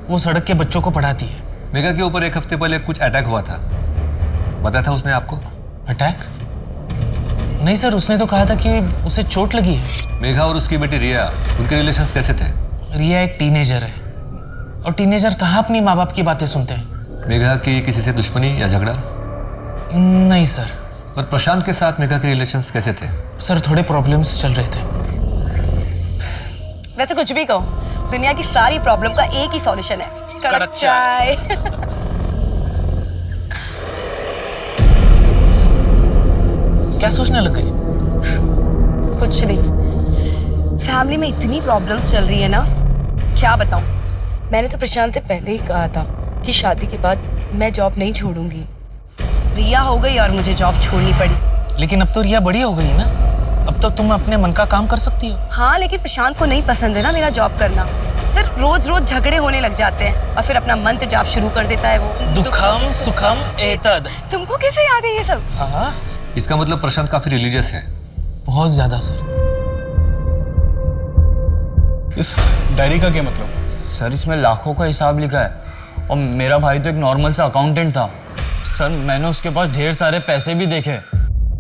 वो सड़क के बच्चों को पढ़ाती है। मेघा के ऊपर 1 हफ्ते पहले कुछ अटैक हुआ था, बताया था उसने आपको? अटैक? नहीं सर, उसने तो कहा था कि उसे चोट लगी है। मेघा और उसकी बेटी रिया, उनके रिलेशंस कैसे थे? रिया एक टीनेजर है और टीनेजर कहाँ अपनी माँ बाप की बातें सुनते हैं। मेघा की किसी से दुश्मनी या झगड़ा? नहीं सर। और प्रशांत के साथ मेघा के रिलेशंस कैसे थे? सर थोड़े प्रॉब्लम्स चल रहे थे। वैसे कुछ भी कहो, दुनिया की सारी प्रॉब्लम का एक ही सॉल्यूशन है, कड़क चाय। क्या सोचने लग गई? कुछ नहीं, फैमिली में इतनी प्रॉब्लम्स चल रही है ना, क्या बताऊं। मैंने तो प्रशांत से पहले ही कहा था कि शादी के बाद मैं जॉब नहीं छोड़ूंगी। रिया हो गई और मुझे जॉब छोड़नी पड़ी। लेकिन अब तो रिया बड़ी हो गई ना, अब तो तुम अपने मन का काम कर सकती हो। हाँ, लेकिन प्रशांत को नहीं पसंद है ना मेरा जॉब करना। फिर रोज रोज झगड़े होने लग जाते हैं और फिर अपना मंत्र जाप शुरू कर देता है वो, दुखम सुखम एतद। तुमको कैसे याद है ये सब? हाँ, इसका मतलब प्रशांत काफी रिलीजियस है। बहुत ज्यादा सर। इस डायरी का क्या मतलब? सर इसमें लाखों का हिसाब लिखा है और मेरा भाई तो एक नॉर्मल सा अकाउंटेंट था। सर मैंने उसके पास ढेर सारे पैसे भी देखे।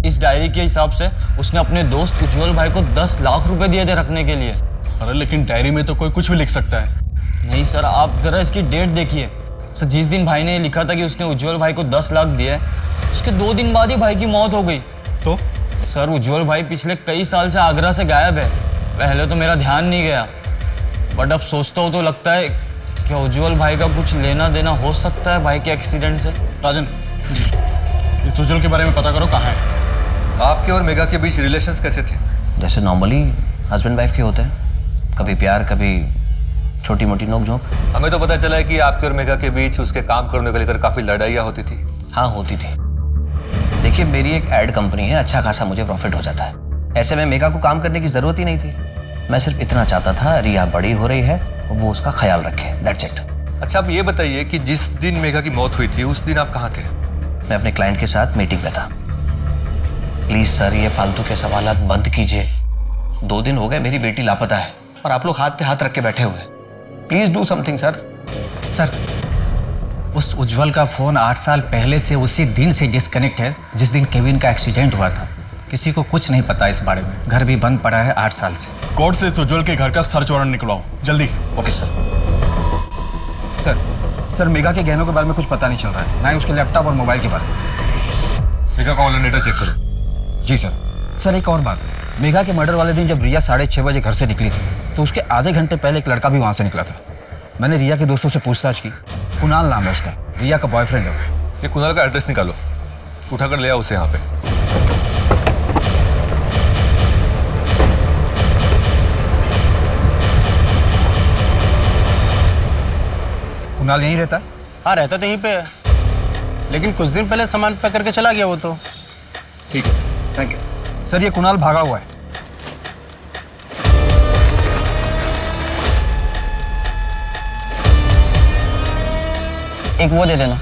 इस डायरी के हिसाब से उसने अपने दोस्त उज्जवल भाई को 10 लाख रुपए दिए थे रखने के लिए। अरे लेकिन डायरी में तो कोई कुछ भी लिख सकता है। नहीं सर, आप जरा इसकी डेट देखिए। सर जिस दिन भाई ने लिखा था कि उसने उज्जवल भाई को 10 लाख दिए, उसके 2 दिन बाद ही भाई की मौत हो गई। तो सर उज्जवल भाई पिछले कई साल से आगरा से गायब है। पहले तो मेरा ध्यान नहीं गया, बट अब सोचता हूँ तो लगता है कि उज्जवल भाई का कुछ लेना देना हो सकता है भाई के एक्सीडेंट से। राजन जी, इस उज्जवल के बारे में पता करो, कहाँ है। आपके और मेघा के बीच रिलेशंस कैसे थे? जैसे नॉर्मली हस्बैंड वाइफ के होते हैं, कभी प्यार कभी छोटी मोटी नोक-झोंक। हमें तो पता चला है कि आपके और मेघा के बीच उसके काम करने को लेकर काफी लड़ाइयाँ होती थी। हाँ होती थी। देखिए मेरी एक एड कंपनी है, अच्छा खासा मुझे प्रॉफिट हो जाता है। ऐसे में मेघा को काम करने की जरूरत ही नहीं थी। मैं सिर्फ इतना चाहता था रिया बड़ी हो रही है और वो उसका ख्याल रखे, दैट्स इट। अच्छा आप ये बताइए कि जिस दिन मेघा की मौत हुई थी उस दिन आप कहाँ थे? मैं अपने क्लाइंट के साथ मीटिंग में था। प्लीज सर ये फालतू के सवालात बंद कीजिए। 2 दिन हो गए मेरी बेटी लापता है और आप लोग हाथ पे हाथ रख के बैठे हुए। Please do something sir. Sir उस उज्जवल का फोन 8 साल पहले से उसी दिन से डिस्कनेक्ट है जिस दिन केविन का एक्सीडेंट हुआ था। किसी को कुछ नहीं पता इस बारे में। घर भी बंद पड़ा है 8 साल से। कोर्ट से इस उज्जवल के घर का सर्च वारंट निकलवाओ जल्दी। Okay sir. सर मेघा के गहनों के बारे में कुछ पता नहीं चल रहा है, ना ही उसके लैपटॉप और मोबाइल के बारे में। मेघा का ऑनलाइन डेटा चेक करो। जी सर। सर एक और बात, मेघा के मर्डर वाले दिन जब रिया 6:30 बजे घर से निकली थी तो उसके आधे घंटे पहले एक लड़का भी वहाँ से निकला था। मैंने रिया के दोस्तों से पूछताछ की, कुणाल नाम है उसका, रिया का बॉयफ्रेंड है। ये कुणाल का एड्रेस निकालो, उठाकर ले आओ उसे यहाँ पे। कुणाल यहीं रहता है? हाँ रहता तो यहीं पे है, लेकिन कुछ दिन पहले सामान पैक करके चला गया वो तो। ठीक है, थैंक यू। सर ये कुणाल भागा हुआ है। एक वो दे देना।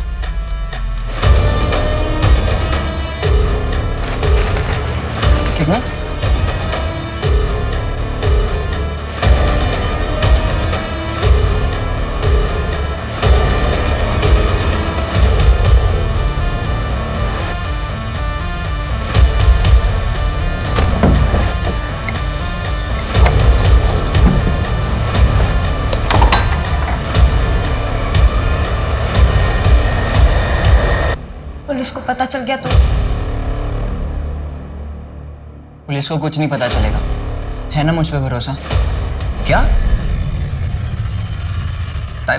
कितना? पुलिस को पता चल गया तो? पुलिस को कुछ नहीं पता चलेगा, है ना मुझ पे भरोसा? क्या?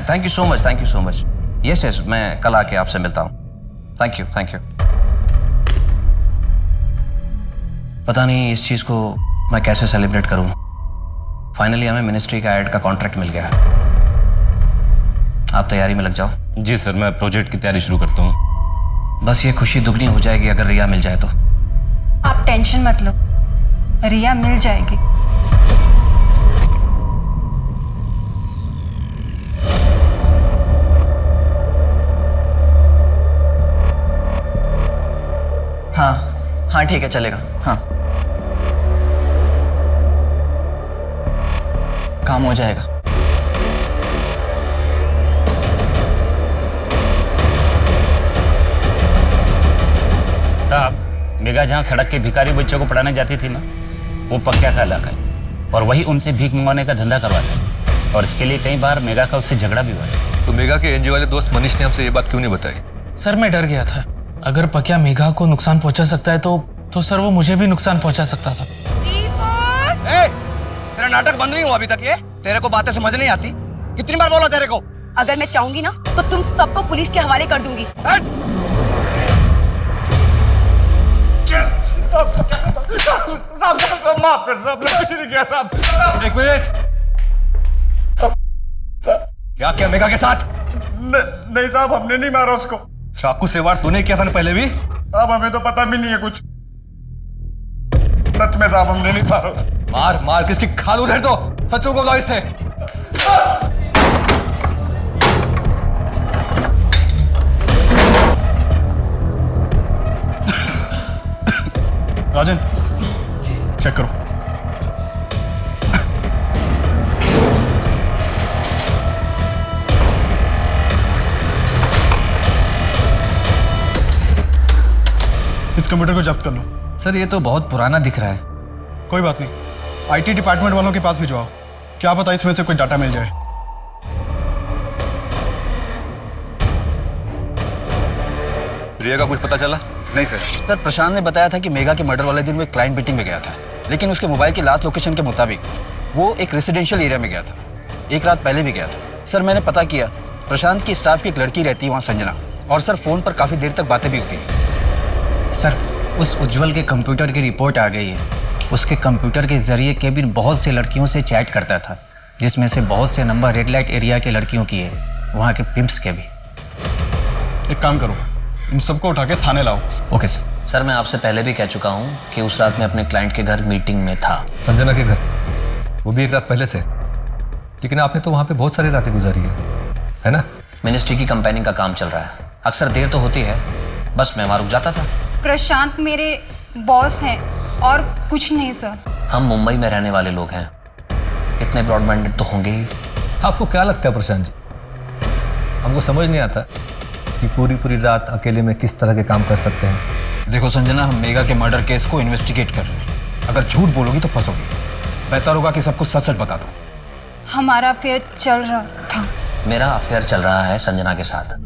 Thank you so much, thank you so much. Yes yes, मैं कल आके आपसे मिलता हूँ। Thank you, thank you. पता नहीं इस चीज़ को मैं कैसे सेलिब्रेट करूँ। फाइनली हमें मिनिस्ट्री का एड का कॉन्ट्रैक्ट मिल गया है। आप तैयारी में लग जाओ। जी सर, मैं प्रोजेक्ट की तैयारी शुरू करता हूँ। बस ये खुशी दुगनी हो जाएगी अगर रिया मिल जाए तो। आप टेंशन मत लो, रिया मिल जाएगी। हाँ हाँ ठीक है, चलेगा। हाँ काम हो जाएगा। साहब, मेघा जहाँ सड़क के भिखारी बच्चों को पढ़ाने जाती थी ना, वो पक्का का इलाका है और वही उनसे भीख मंगवाने का धंधा करवाता है और इसके लिए कई बार मेघा का उससे झगड़ा भी हुआ है। तो मेघा के एनजीओ वाले दोस्त मनीष ने हमसे ये बात क्यों नहीं बताई? सर मैं डर गया था, अगर पक्या मेघा को नुकसान पहुंचा सकता है तो सर वो मुझे भी नुकसान पहुंचा सकता था। तेरा नाटक बंद नहीं हुआ अभी तक? ये तेरे को बातें समझ नहीं आती? कितनी बार बोला तेरे को? अगर मैं चाहूंगी ना तो तुम सबको पुलिस के हवाले कर दूंगी। माफ कर साहब, कुछ नहीं किया साहब। एक मिनट, क्या किया मेघा के साथ? नहीं साहब, हमने नहीं मारा उसको। चाकू से वार तूने किया था ना पहले भी? अब हमें तो पता भी नहीं है कुछ। सच में साहब हमने नहीं मारा। मार मार किसकी खाल उधर तो सचों को इससे। राजन चेक करो। इस कंप्यूटर को जब्त कर लो। सर ये तो बहुत पुराना दिख रहा है। कोई बात नहीं, आईटी डिपार्टमेंट वालों के पास भिजवाओ, क्या पता इसमें से कोई डाटा मिल जाए। रिया का कुछ पता चला? नहीं सर, प्रशांत ने बताया था कि मेघा के मर्डर वाले दिन वो एक क्लाइंट मीटिंग में गया था, लेकिन उसके मोबाइल की लास्ट लोकेशन के मुताबिक वो एक रेसिडेंशियल एरिया में गया था। एक रात पहले भी गया था। सर मैंने पता किया, प्रशांत की स्टाफ की एक लड़की रहती है वहाँ, संजना, और सर फ़ोन पर काफ़ी देर तक बातें भी होती हैं। सर उस उज्जवल के कंप्यूटर की रिपोर्ट आ गई है। उसके कंप्यूटर के जरिए केबिन बहुत से लड़कियों से चैट करता था, जिसमें से बहुत से नंबर रेड लाइट एरिया के लड़कियों की है, वहाँ के पिम्प्स के भी। एक काम करो, इन सबको उठा के थाने लाओ। Okay sir. सर मैं आपसे पहले भी कह चुका हूँ कि उस रात मैं अपने क्लाइंट के घर मीटिंग में था। संजना के घर? वो भी एक रात पहले से? लेकिन आपने तो वहाँ पे बहुत सारी रातें गुजारी है ना? मिनिस्ट्री की कंपेनिंग का काम चल रहा है, अक्सर देर तो होती है, बस मैं वहाँ रुक जाता था। प्रशांत मेरे बॉस हैं और कुछ नहीं सर। हम मुंबई में रहने वाले लोग हैं, इतने ब्रॉड माइंडेड तो होंगे ही। आपको क्या लगता है प्रशांत जी, हमको समझ नहीं आता कि पूरी रात अकेले में किस तरह के काम कर सकते हैं। देखो संजना, हम मेघा के मर्डर केस को इन्वेस्टिगेट कर रहे हैं। अगर झूठ बोलोगी तो फंसोगी। बेहतर होगा कि सब कुछ सच सच बता दो। हमारा अफेयर चल रहा था। मेरा अफेयर चल रहा है संजना के साथ,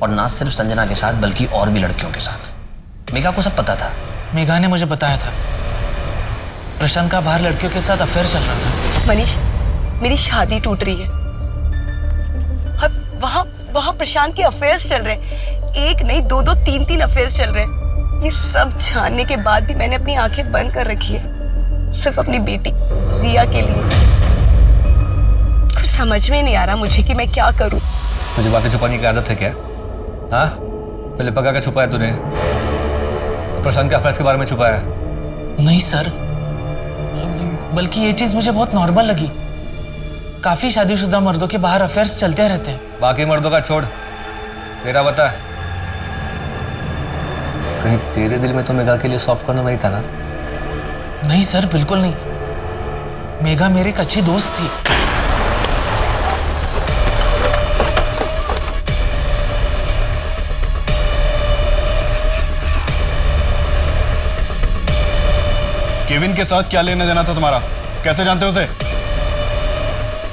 और ना सिर्फ संजना के साथ बल्कि और भी लड़कियों के साथ। मेघा को सब पता था। मेघा ने मुझे बताया था प्रशांत का बाहर लड़कियों के साथ अफेयर चल रहा था। मनीष, मेरी शादी टूट रही है। अब वहाँ प्रशांत के अफेयर्स चल रहे हैं। एक नहीं, दो, तीन अफेयर्स चल रहे हैं। ये सब जानने के बाद भी मैंने अपनी आंखें बंद कर रखी है, सिर्फ अपनी बेटी रिया के लिए। कुछ समझ में नहीं आ रहा मुझे कि मैं क्या करूं। तुझे बातें छुपाने की आदत है क्या? हाँ, पहले पका के छुपाया तूने, प्रशांत के अफेयर्स के बारे में छुपाया। नहीं सर, बल्कि ये चीज मुझे बहुत नॉर्मल लगी। काफी शादीशुदा मर्दों के बाहर अफेयर्स चलते रहते हैं। बाकी मर्दों का छोड़, तेरा बता। कहीं तेरे दिल में तो मेघा के लिए सॉफ्ट कॉर्नर नहीं था ना? नहीं सर, बिल्कुल नहीं। मेघा मेरी एक अच्छी दोस्त थी। केविन के साथ क्या लेना देना था तुम्हारा? कैसे जानते हो उसे?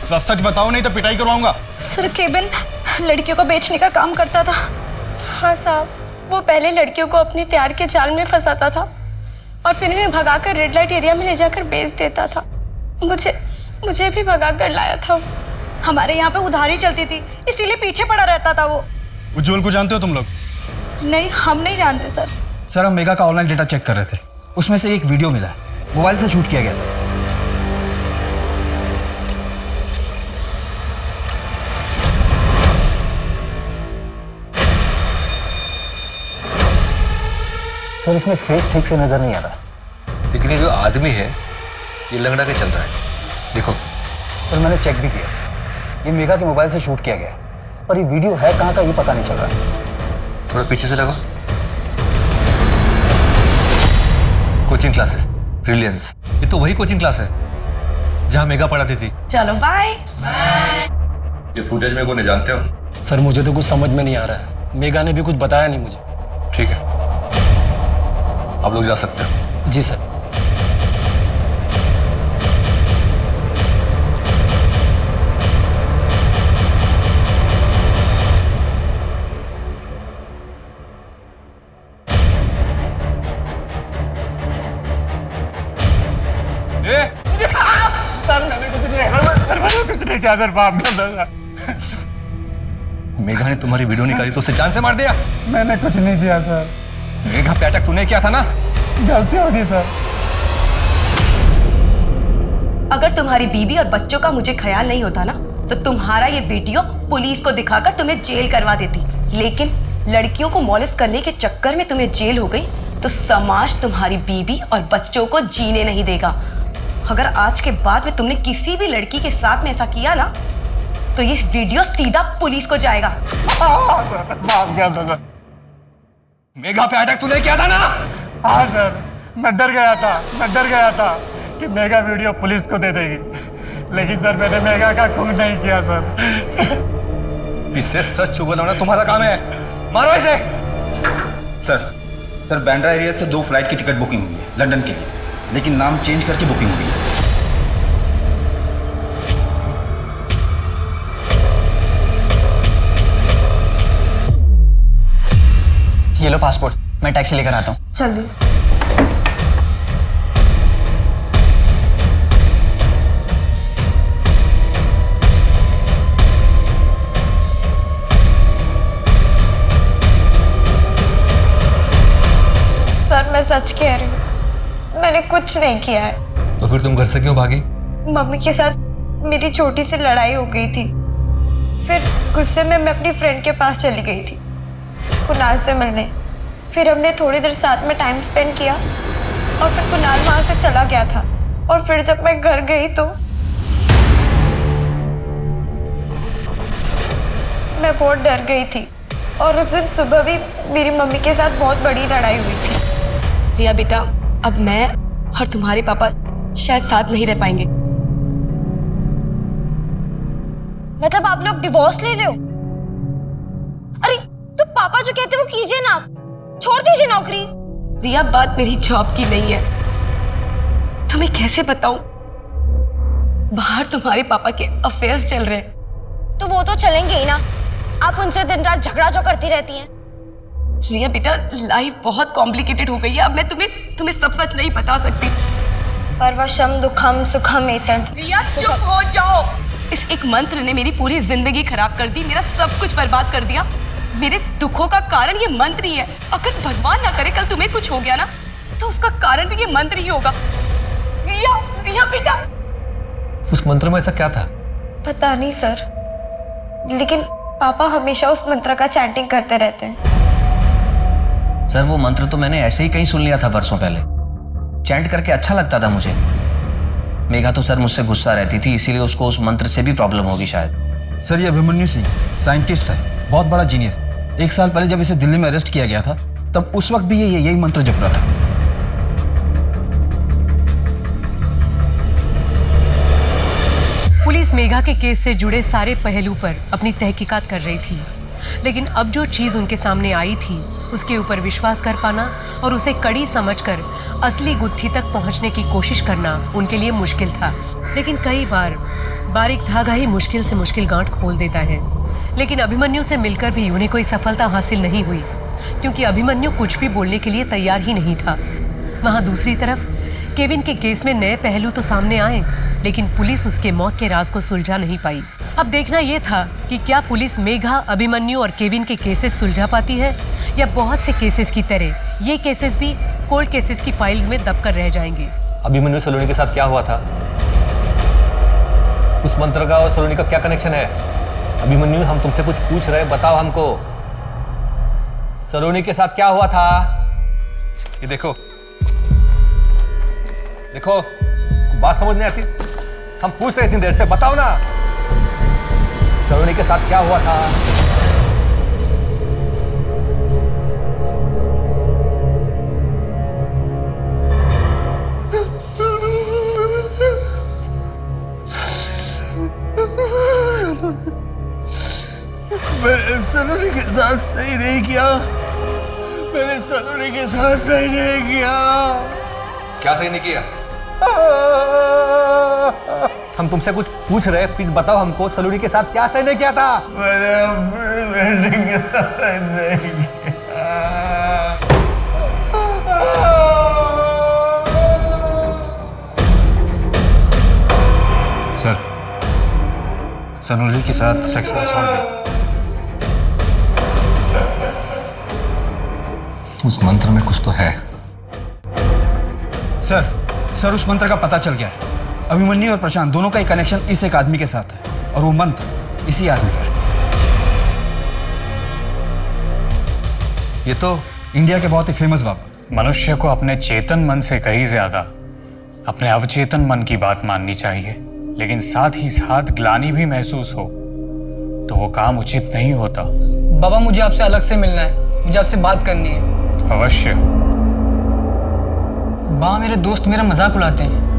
सच सच बताओ, नहीं तो पिटाई करवाऊंगा। सर, केविन लड़कियों को बेचने का काम करता था। हाँ साहब, वो पहले लड़कियों को अपने प्यार के जाल में फंसाता था और फिर उन्हें भगाकर रेड लाइट एरिया में ले जाकर बेच देता था। मुझे भी भगाकर लाया था। हमारे यहाँ पे उधारी चलती थी, इसीलिए पीछे पड़ा रहता था वो। उज्जवल को जानते हो तुम लोग? नहीं, हम नहीं जानते सर। सर, हम मेघा का ऑनलाइन डेटा चेक कर रहे थे, उसमें से एक वीडियो मिला है, मोबाइल से शूट किया गया सर। सर, इसमें फेस ठीक से नजर नहीं आ रहा, लेकिन ये जो आदमी है ये लंगड़ा के चल रहा है। देखो सर, मैंने चेक भी किया, ये मेघा के मोबाइल से शूट किया गया है, पर ये वीडियो है कहाँ का ये पता नहीं चल रहा। थोड़ा पीछे से लगो। कोचिंग क्लासेस, ब्रिलियंस, ये तो वही कोचिंग क्लास है जहाँ मेघा पढ़ाती थी। चलो बाय। ये फुटेज में कौन जानते हो? सर, मुझे तो कुछ समझ में नहीं आ रहा है। मेघा ने भी कुछ बताया नहीं मुझे। ठीक है, आप लोग जा सकते हो। जी सर। सर, मैंने कुछ नहीं किया सर, बाप का। मेघा ने तुम्हारी वीडियो निकाली तो उसे जान से मार दिया? मैंने कुछ नहीं किया सर। मेघा पे अटैक तूने किया था ना? गलती होगी सर। अगर तुम्हारी बीवी और बच्चों का मुझे ख्याल नहीं होता ना, तो तुम्हारा ये वीडियो पुलिस को दिखाकर तुम्हें जेल करवा देती। लेकिन लड़कियों को मॉलेस्ट करने के चक्कर में तुम्हें जेल हो गई, तो समाज तुम्हारी बीवी और बच्चों को जीने नहीं देगा। अगर आज के बाद में तुमने किसी भी लड़की के साथ में ऐसा किया ना, तो ये वीडियो सीधा पुलिस को जाएगा। मेघा पे अटैक तूने किया था ना? हाँ सर, मैं डर गया था कि मेघा वीडियो पुलिस को दे देगी, लेकिन सर मैंने मेघा का खून नहीं किया सर। इससे सच छुपाना तुम्हारा काम है, मारो इसे। सर, बांद्रा एरिया से 2 फ्लाइट की टिकट बुकिंग हुई है लंदन के लिए, लेकिन नाम चेंज करके बुकिंग हुई है। ये लो पासपोर्ट, मैं टैक्सी लेकर आता हूँ। जल्दी। सर, मैं सच कह रही हूँ, मैंने कुछ नहीं किया है। तो फिर तुम घर से क्यों भागी? मम्मी के साथ मेरी छोटी सी लड़ाई हो गई थी, फिर गुस्से में मैं अपनी फ्रेंड के पास चली गई थी कुणाल से मिलने। फिर हमने थोड़ी देर साथ में टाइम स्पेंड किया और फिर कुणाल वहाँ से चला गया था। और फिर जब मैं घर गई तो मैं बहुत डर गई थी, और उस दिन सुबह भी मेरी मम्मी के साथ बहुत बड़ी लड़ाई हुई थी। रिया बेटा, अब मैं और तुम्हारे पापा शायद साथ नहीं रह पाएंगे। मतलब आप लोग डिवोर्स ले रहे हो? अरे तो पापा जो कहते हैं वो कीजिए ना, छोड़ दीजिए नौकरी। रिया, बात मेरी जॉब की नहीं है। तुम्हें कैसे बताऊं, बाहर तुम्हारे पापा के अफेयर्स चल रहे हैं। तो वो तो चलेंगे ही ना, आप उनसे दिन रात झगड़ा जो करती रहती हैं। रिया बेटा, लाइफ बहुत कॉम्प्लिकेटेड हो गई है। अब मैं तुम्हें सब सच नहीं बता सकती। परवशम दुखम सुखम एतद। रिया, चुप हो जाओ। इस एक मंत्र ने मेरी पूरी जिंदगी खराब कर दी, मेरा सब कुछ बर्बाद कर दिया। मेरे दुखों का कारण ये मंत्र ही है। अगर भगवान ना करे कल तुम्हें कुछ हो गया ना, तो उसका कारण भी ये मंत्र ही होगा। रिया, रिया बेटा। उस मंत्र में ऐसा क्या था? पता नहीं सर, लेकिन पापा हमेशा उस मंत्र का चैंटिंग करते रहते हैं। सर वो मंत्र तो मैंने ऐसे ही कहीं सुन लिया था बरसों पहले। चैंट करके अच्छा लगता था मुझे। मेघा तो सर मुझसे गुस्सा रहती थी, इसीलिए उसको उस मंत्र से भी प्रॉब्लम होगी शायद। सर ये अभिमन्यु सिंह साइंटिस्ट है, बहुत बड़ा जीनियस। 1 साल पहले जब इसे दिल्ली में अरेस्ट किया गया था तब उस वक्त भी ये यही मंत्र जप रहा था। पुलिस मेघा के केस से जुड़े सारे पहलू पर अपनी तहकीकात कर रही थी, लेकिन अब जो चीज उनके सामने आई थी उसके ऊपर विश्वास कर पाना और उसे कड़ी समझकर असली गुत्थी तक पहुंचने की कोशिश करना उनके लिए मुश्किल था। लेकिन कई बार बारीक धागा ही मुश्किल से मुश्किल गांठ खोल देता है। लेकिन अभिमन्यु से मिलकर भी उन्हें कोई सफलता हासिल नहीं हुई, क्योंकि अभिमन्यु कुछ भी बोलने के लिए तैयार ही नहीं था। वहाँ दूसरी तरफ केविन के केस में नए पहलू तो सामने आए, लेकिन पुलिस उसके मौत के राज को सुलझा नहीं पाई। अब देखना यह था कि क्या पुलिस मेघा, अभिमन्यु और केविन के केसेस सुलझा पाती है, या बहुत से केसेस की तरह ये केसेस भी कोल्ड केसेस की फाइल्स में दबकर रह जाएंगे। अभिमन्यु सलोनी के साथ क्या हुआ था? उस मंत्र का और सलोनी का क्या कनेक्शन है? अभिमन्यु हम तुमसे कुछ पूछ रहे हैं, बताओ हमको। सलोनी के साथ क्या हुआ था? ये देखो देखो, बात समझ नहीं आती? हम पूछ रहे इतनी देर से, बताओ ना सलोनी के साथ क्या हुआ था? मैंने सलोनी के साथ सही नहीं किया। मैंने सलोनी के साथ सही नहीं किया। क्या सही नहीं किया? हम तुमसे कुछ पूछ रहे हैं, प्लीज बताओ हमको सलोनी के साथ क्या सही नहीं किया था? मैंने अपनी के साथ सही नहीं किया। सर सलोनी के साथ सेक्सुअल असॉल्ट उस मंत्र में कुछ तो है। सर उस मंत्र का पता चल गया है। अभिमन्यु और प्रशांत दोनों का एक कनेक्शन इस एक आदमी के साथ है, और वो मंत्र इसी आदमी का है। ये तो इंडिया के बहुत ही फेमस बाबा। मनुष्य को अपने चेतन मन से कहीं ज्यादा अपने अवचेतन मन की बात माननी चाहिए, लेकिन साथ ही साथ ग्लानि भी महसूस हो तो वो काम उचित नहीं होता। बाबा मुझे आपसे अलग से मिलना है, मुझे आपसे बात करनी है। अवश्य। बाबा मेरे दोस्त मेरा मजाक उड़ाते हैं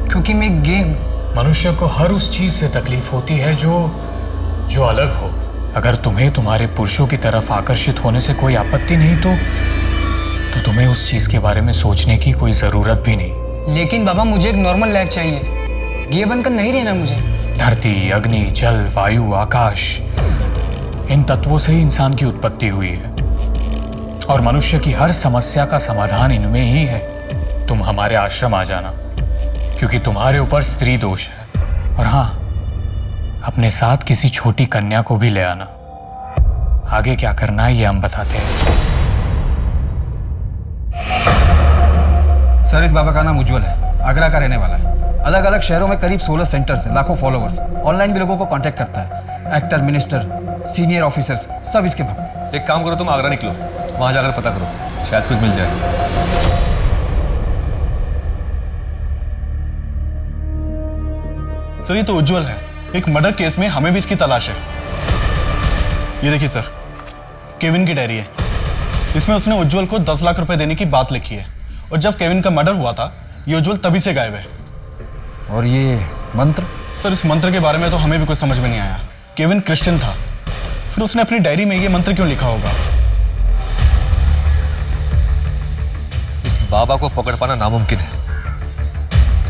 क्योंकि मैं गे हूँ। मनुष्य को हर उस चीज से तकलीफ होती है जो अलग हो। अगर तुम्हें तुम्हारे पुरुषों की तरफ आकर्षित होने से कोई आपत्ति नहीं तो तुम्हें उस चीज के बारे में सोचने की कोई जरूरत भी नहीं। लेकिन बाबा मुझे एक नॉर्मल लाइफ चाहिए, गे बनकर नहीं रहना मुझे। धरती, अग्नि, जल, वायु, आकाश, इन तत्वों से ही इंसान की उत्पत्ति हुई है, और मनुष्य की हर समस्या का समाधान इनमें ही है। तुम हमारे आश्रम आ जाना, क्योंकि तुम्हारे ऊपर स्त्री दोष है। और हाँ, अपने साथ किसी छोटी कन्या को भी ले आना। आगे क्या करना है ये हम बताते हैं। सर इस बाबा का नाम उज्जवल है, आगरा का रहने वाला है। अलग अलग शहरों में करीब 16 सेंटर्स हैं, लाखों फॉलोअर्स। ऑनलाइन भी लोगों को कांटेक्ट करता है। एक्टर, मिनिस्टर, सीनियर ऑफिसर्स सब इसके भक्त। एक काम करो, तुम आगरा निकलो, वहां जाकर पता करो, शायद कुछ मिल जाए। सर ये तो उज्जवल है, एक मर्डर केस में हमें भी इसकी तलाश है। ये देखिए सर, केविन की डायरी है। इसमें उसने उज्जवल को 10 लाख रुपए देने की बात लिखी है, और जब केविन का मर्डर हुआ था ये उज्जवल तभी से गायब है। और ये मंत्र? सर इस मंत्र के बारे में तो हमें भी कुछ समझ में नहीं आया। केविन क्रिश्चियन था, फिर उसने अपनी डायरी में ये मंत्र क्यों लिखा होगा? इस बाबा को पकड़ पाना नामुमकिन है।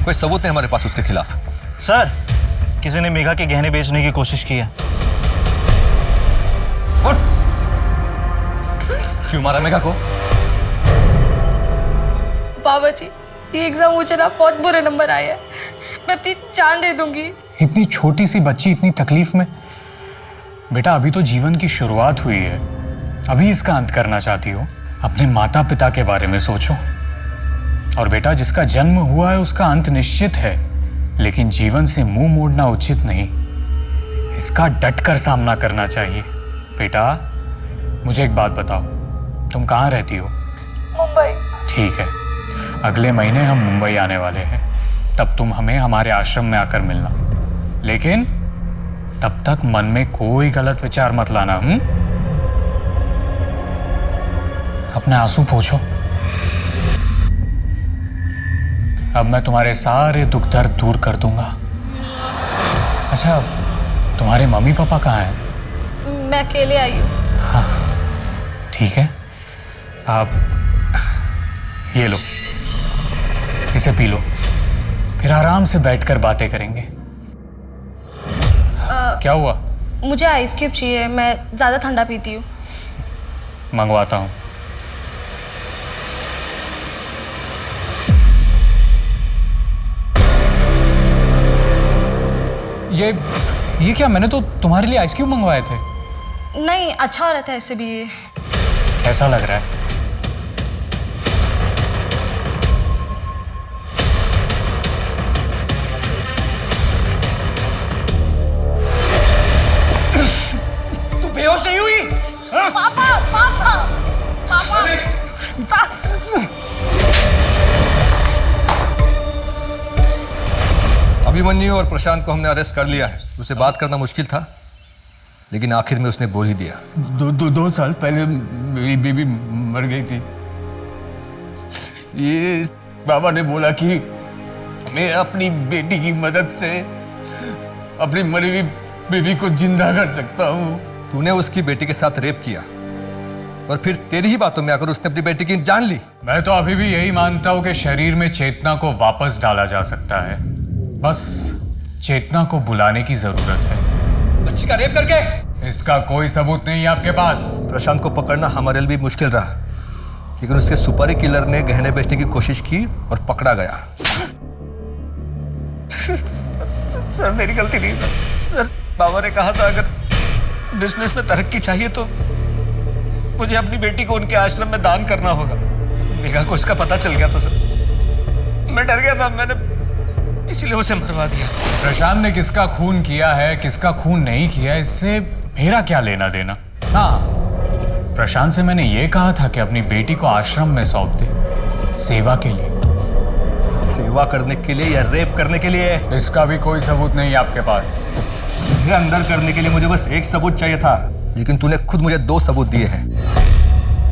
कोई सबूत नहीं हमारे पास उसके खिलाफ। सर किसी ने मेघा के गहने बेचने की कोशिश की है। क्यों मारा मेघा को? बाबा जी ये एग्जाम मुझे ना बहुत बुरे नंबर आए हैं, मैं अपनी जान दे दूंगी। इतनी छोटी सी बच्ची इतनी तकलीफ में। बेटा अभी तो जीवन की शुरुआत हुई है, अभी इसका अंत करना चाहती हो? अपने माता पिता के बारे में सोचो। और बेटा जिसका जन्म हुआ है उसका अंत निश्चित है, लेकिन जीवन से मुंह मोड़ना उचित नहीं। इसका डटकर सामना करना चाहिए। बेटा, मुझे एक बात बताओ, तुम कहाँ रहती हो? मुंबई। ठीक है, अगले महीने हम मुंबई आने वाले हैं, तब तुम हमें हमारे आश्रम में आकर मिलना, लेकिन तब तक मन में कोई गलत विचार मत लाना। अपने आंसू पोंछो। अब मैं तुम्हारे सारे दुख दर्द दूर कर दूंगा। अच्छा, तुम्हारे मम्मी पापा कहाँ हैं? मैं अकेले आई हूँ। हाँ, ठीक है, आप ये लो, इसे पी लो, फिर आराम से बैठकर बातें करेंगे। क्या हुआ? मुझे आइस क्यूब चाहिए, मैं ज़्यादा ठंडा पीती हूँ। मंगवाता हूँ। ये क्या? मैंने तो तुम्हारे लिए आइस क्यूब मंगवाए थे। नहीं, अच्छा रहता है इससे भी। ये कैसा लग रहा है? तू बेहोश नहीं हुई? हाँ? पापा, पापा, पापा। अभिमन्यु और प्रशांत को हमने अरेस्ट कर लिया है। उससे बात करना मुश्किल था, लेकिन आखिर में उसने बोल ही दिया। दो साल पहले मेरी बेबी मर गई थी। ये बाबा ने बोला कि मैं अपनी बेटी की मदद से अपनी मरी हुई बेबी को जिंदा कर सकता हूँ। तूने उसकी बेटी के साथ रेप किया और फिर तेरी ही बातों में आकर उसने अपनी बेटी की जान ली। मैं तो अभी भी यही मानता हूं कि शरीर में चेतना को वापस डाला जा सकता है, बस चेतना को बुलाने की जरूरत है। बच्ची का रेप करके? इसका कोई सबूत नहीं है आपके पास। प्रशांत को पकड़ना हमारे लिए भी मुश्किल रहा, लेकिन उसके सुपारी किलर ने गहने बेचने की कोशिश की और पकड़ा गया। सर, मेरी गलती नहीं सर। बाबा ने कहा था अगर बिजनेस में तरक्की चाहिए तो मुझे अपनी बेटी को उनके आश्रम में दान करना होगा। मेघा को इसका पता चल गया था सर, मैं डर गया था, मैंने इसलिए उसे मरवा दिया। प्रशांत ने किसका खून किया है, किसका खून नहीं किया, इससे मेरा क्या लेना देना। हाँ, प्रशांत से मैंने ये कहा था कि अपनी बेटी को आश्रम में सौंप दे, सेवा के लिए। सेवा करने के लिए या रेप करने के लिए? इसका भी कोई सबूत नहीं है आपके पास। ये अंदर करने के लिए मुझे बस एक सबूत चाहिए था, लेकिन तूने खुद मुझे दो सबूत दिए हैं।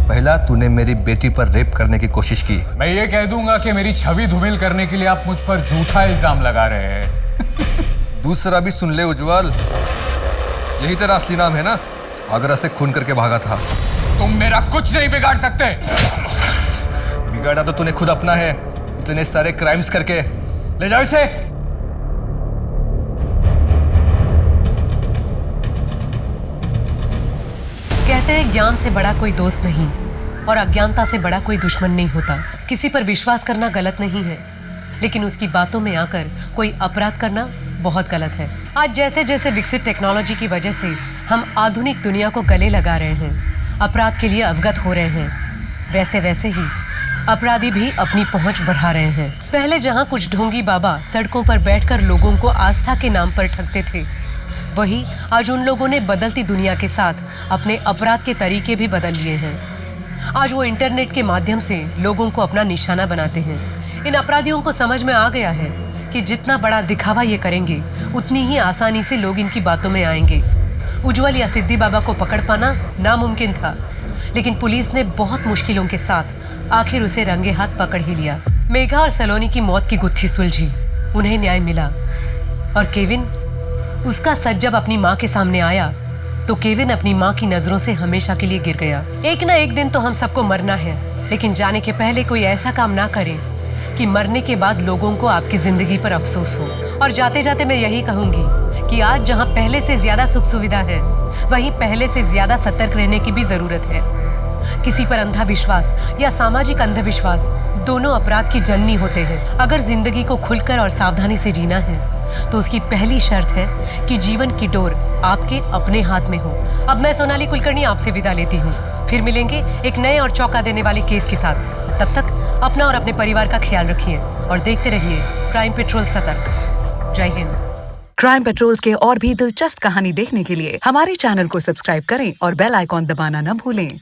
पहला, तूने मेरी बेटी पर रेप करने की कोशिश की। मैं ये कह दूंगा कि मेरी छवि धूमिल करने के लिए आप मुझ पर झूठा इल्जाम लगा रहे हैं। दूसरा भी सुन ले उज्जवल, यही तेरा असली नाम है ना? आगरा से खून करके भागा था। तुम मेरा कुछ नहीं बिगाड़ सकते। बिगाड़ा तो तूने खुद अपना है, तूने सारे क्राइम्स करके। ले जाओ इसे। कहते हैं ज्ञान से बड़ा कोई दोस्त नहीं और अज्ञानता से बड़ा कोई दुश्मन नहीं होता। किसी पर विश्वास करना गलत नहीं है, लेकिन उसकी बातों में आकर कोई अपराध करना बहुत गलत है। आज जैसे जैसे विकसित टेक्नोलॉजी की वजह से हम आधुनिक दुनिया को गले लगा रहे हैं, अपराध के लिए अवगत हो रहे हैं, वैसे वैसे ही अपराधी भी अपनी पहुंच बढ़ा रहे हैं। पहले जहां कुछ ढोंगी बाबा सड़कों पर बैठकर लोगों को आस्था के नाम पर ठगते थे, वही आज उन लोगों ने बदलती दुनिया के साथ अपने अपराध के तरीके भी बदल लिए हैं। आज वो इंटरनेट के माध्यम से लोगों को अपना निशाना बनाते हैं। इन अपराधियों को समझ में आ गया है कि जितना बड़ा दिखावा ये करेंगे, उतनी ही आसानी से लोग इनकी बातों में आएंगे। उज्जवल या सिद्धि बाबा को पकड़ पाना नामुमकिन था, लेकिन पुलिस ने बहुत मुश्किलों के साथ आखिर उसे रंगे हाथ पकड़ ही लिया। मेघा और सलोनी की मौत की गुत्थी सुलझी, उन्हें न्याय मिला। और केविन, उसका सच जब अपनी माँ के सामने आया तो केविन अपनी माँ की नजरों से हमेशा के लिए गिर गया। एक ना एक दिन तो हम सबको मरना है, लेकिन जाने के पहले कोई ऐसा काम ना करें कि मरने के बाद लोगों को आपकी जिंदगी पर अफसोस हो। और जाते जाते मैं यही कहूंगी कि आज जहां पहले से ज्यादा सुख सुविधा है, वहीं पहले से ज्यादा सतर्क रहने की भी जरूरत है। किसी पर अंधा विश्वास या सामाजिक अंधविश्वास दोनों अपराध की जननी होते हैं। अगर जिंदगी को खुलकर और सावधानी से जीना है तो उसकी पहली शर्त है कि जीवन की डोर आपके अपने हाथ में हो। अब मैं सोनाली कुलकर्णी आपसे विदा लेती हूँ। फिर मिलेंगे एक नए और चौंका देने वाले केस के साथ। तब तक अपना और अपने परिवार का ख्याल रखिए और देखते रहिए क्राइम पेट्रोल सतर्क। जय हिंद। क्राइम पेट्रोल्स के और भी दिलचस्प कहानी देखने के लिए हमारे चैनल को सब्सक्राइब करें और बेल आइकॉन दबाना न भूलें।